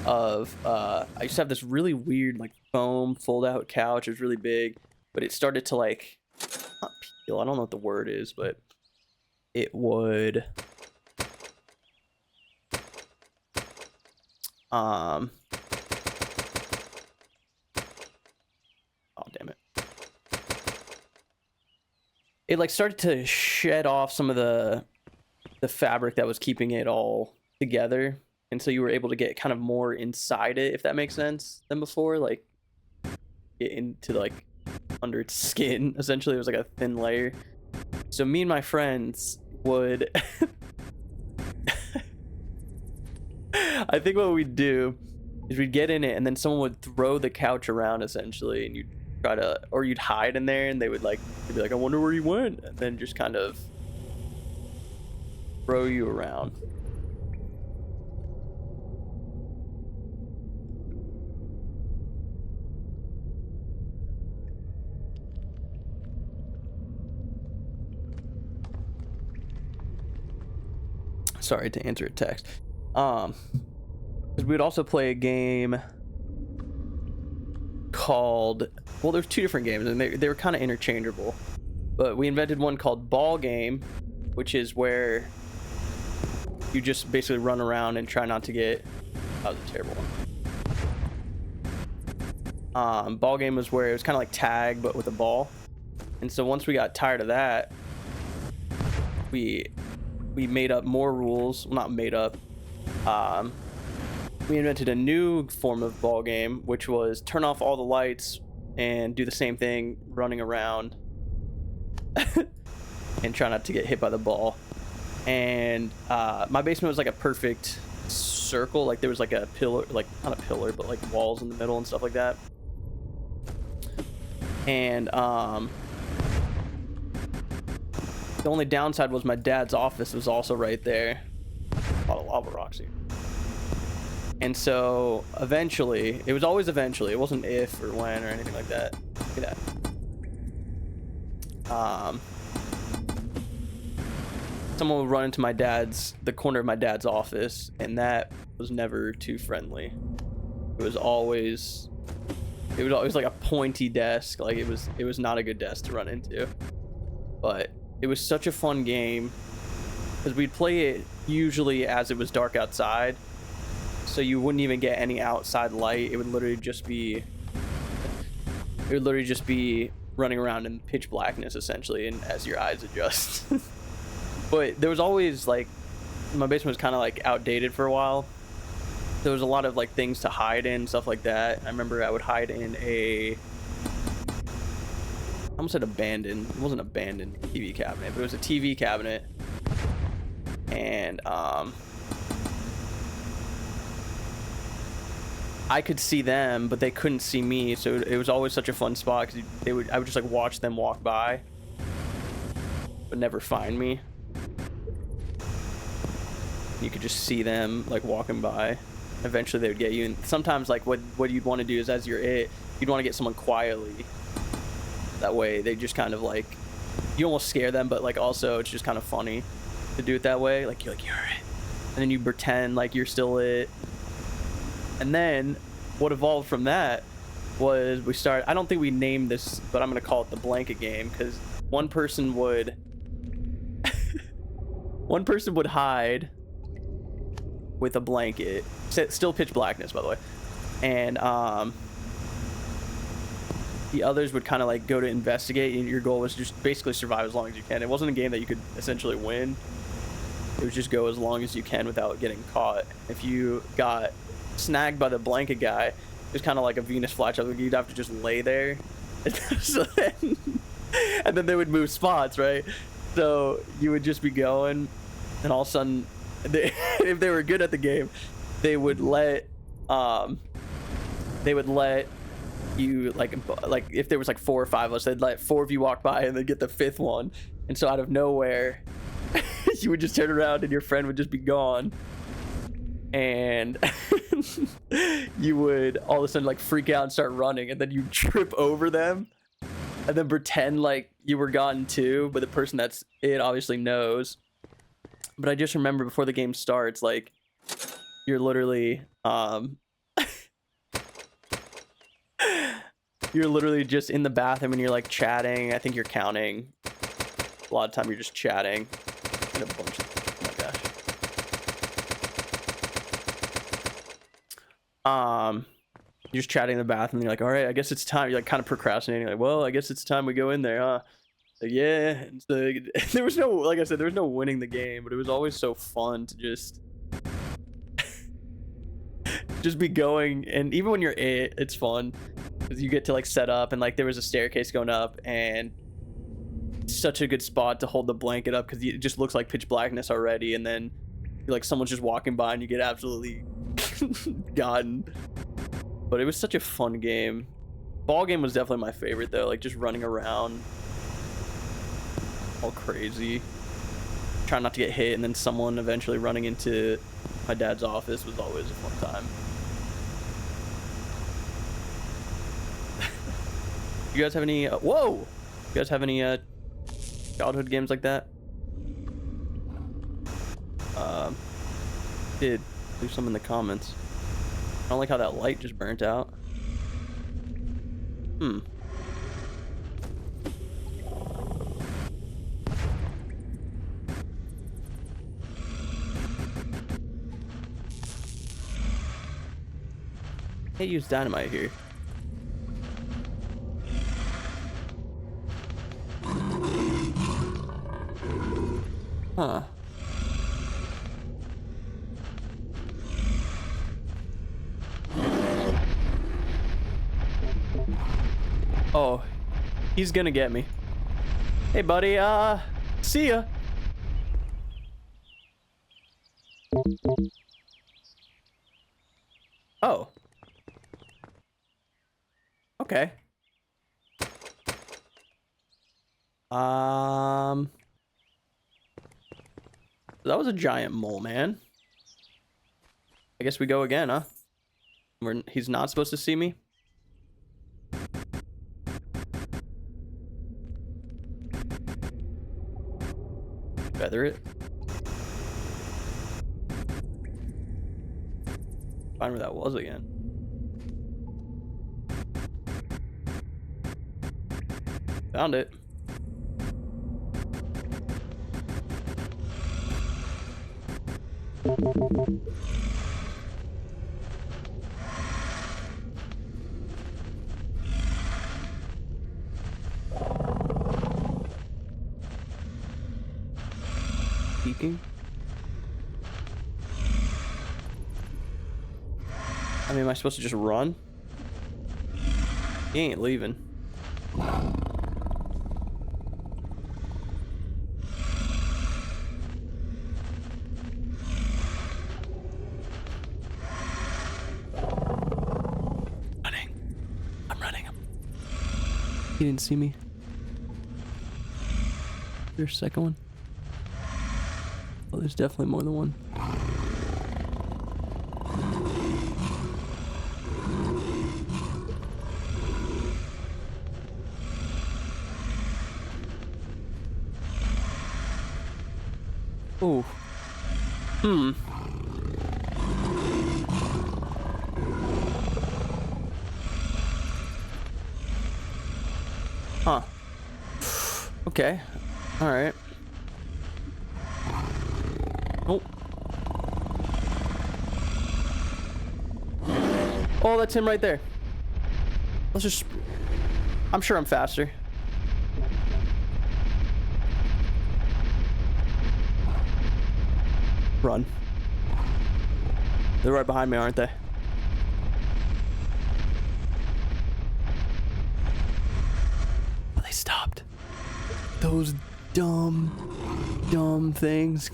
of I used to have this really weird like foam fold out couch. It was really big, but it started to like not peel. I don't know what the word is, but it would oh damn it. It like started to shed off some of the fabric that was keeping it all together, and so you were able to get kind of more inside it, if that makes sense, than before, like get into like under its skin. Essentially it was like a thin layer. So me and my friends would I think what we'd do is we'd get in it, and then someone would throw the couch around essentially, and you'd try to, or you'd hide in there, and they would like, they'd be like, I wonder where you went, and then just kind of throw you around. Sorry, to answer a text. We'd also play a game called, well, there's two different games, and they were kind of interchangeable, but we invented one called Ball Game, which is where you just basically run around and try not to get, that was a terrible one. Ball Game was where it was kind of like tag but with a ball, and so once we got tired of that, we made up more rules. Well, not made up, we invented a new form of ball game, which was turn off all the lights and do the same thing running around and try not to get hit by the ball. And my basement was like a perfect circle, like there was like a pillar, like not a pillar but like walls in the middle and stuff like that. And the only downside was my dad's office was also right there. A lot of lava rocks here. And so eventually, it was always eventually, it wasn't if or when or anything like that. Look at that. Someone would run into the corner of my dad's office, and that was never too friendly. It was always like a pointy desk. Like it was not a good desk to run into. But it was such a fun game because we'd play it usually as it was dark outside, so you wouldn't even get any outside light. It would literally just be running around in pitch blackness essentially, and as your eyes adjust. But there was always like, my basement was kind of like outdated for a while. There was a lot of like things to hide in, stuff like that. I remember I would hide in I almost said abandoned. It wasn't abandoned TV cabinet, but it was a TV cabinet. And I could see them, but they couldn't see me. So it was always such a fun spot because I would just like watch them walk by, but never find me. You could just see them like walking by. Eventually they would get you. And sometimes like what you'd want to do is as you'd want to get someone quietly. That way they just kind of like, you almost scare them, but like also it's just kind of funny to do it that way. Like you're it. And then you pretend like you're still it. And then what evolved from that was I don't think we named this, but I'm going to call it the blanket game, because one person would hide with a blanket. Still pitch blackness, by the way. And the others would kind of like go to investigate, and your goal was just basically survive as long as you can. It wasn't a game that you could essentially win. It would just go as long as you can without getting caught. If you got snagged by the blanket guy, it's kind of like a Venus flytrap. You'd have to just lay there. And then they would move spots, right? So you would just be going, and all of a sudden, if they were good at the game, they would let you like if there was like 4 or 5 of us, they'd let 4 of you walk by and they'd get the 5th one. And so out of nowhere, you would just turn around and your friend would just be gone. And you would all of a sudden like freak out and start running, and then you trip over them and then pretend like you were gone too, but the person that's it obviously knows. But I just remember before the game starts, like you're literally you're literally just in the bathroom and you're like chatting. I think you're counting. A lot of time you're just chatting. And a bunch of, oh my gosh. You're just chatting in the bathroom. You're like, all right, I guess it's time. You're like kind of procrastinating. Like, well, I guess it's time we go in there, huh? Like, yeah. So, there was no, like I said, there was no winning the game, but it was always so fun to just be going. And even when you're it's fun because you get to like set up, and like there was a staircase going up, and such a good spot to hold the blanket up because it just looks like pitch blackness already, and then like someone's just walking by and you get absolutely gotten. But it was such a fun game. Ball game was definitely my favorite though, like just running around all crazy, trying not to get hit, and then someone eventually running into my dad's office was always a fun time. You guys have any whoa, you guys have any childhood games like that? Did leave some in the comments. I don't like how that light just burnt out. Can't use dynamite here. Huh. Oh, he's gonna get me. Hey, buddy, see ya. Oh. Okay. That was a giant mole, man. I guess we go again, huh? He's not supposed to see me? Feather it. Find where that was again. Found it. Peeking. I mean, am I supposed to just run? He ain't leaving. He didn't see me. There's a second one. Oh, there's definitely more than one. Oh. Hmm. Huh. Okay. All right. Oh. Oh, that's him right there. Let's just... I'm sure I'm faster. Run. They're right behind me, aren't they? Oh, they stopped. Those dumb things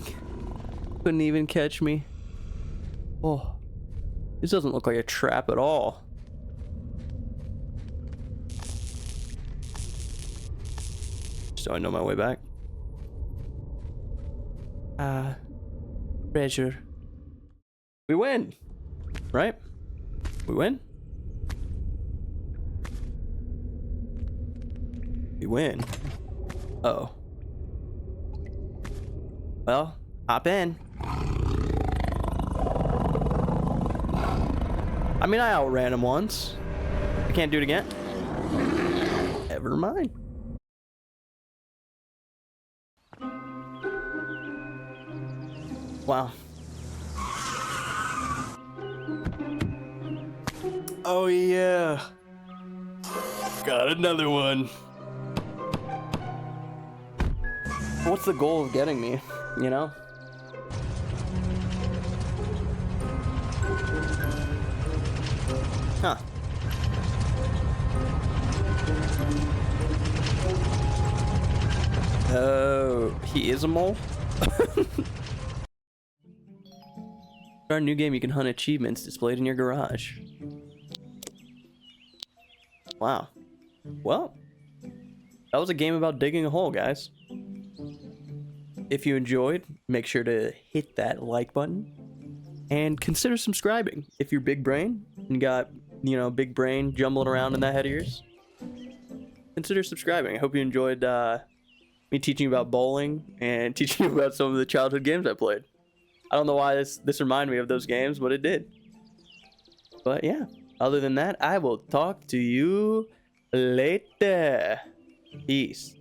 couldn't even catch me. Oh, this doesn't look like a trap at all. So I know my way back. Treasure. We win, right? We win. We win. Oh. Well, hop in. I mean, I outran him once. I can't do it again. Never mind. Wow. Oh yeah. Got another one. What's the goal of getting me, you know? Huh. Oh, he is a mole? Our new game, you can hunt achievements displayed in your garage. Wow. Well, that was a game about digging a hole, guys. If you enjoyed, make sure to hit that like button and consider subscribing. If you're big brain and got, you know, big brain jumbling around in that head of yours, consider subscribing. I hope you enjoyed me teaching you about bowling and teaching you about some of the childhood games I played. I don't know why this reminded me of those games, but it did. But yeah, other than that, I will talk to you later. Peace.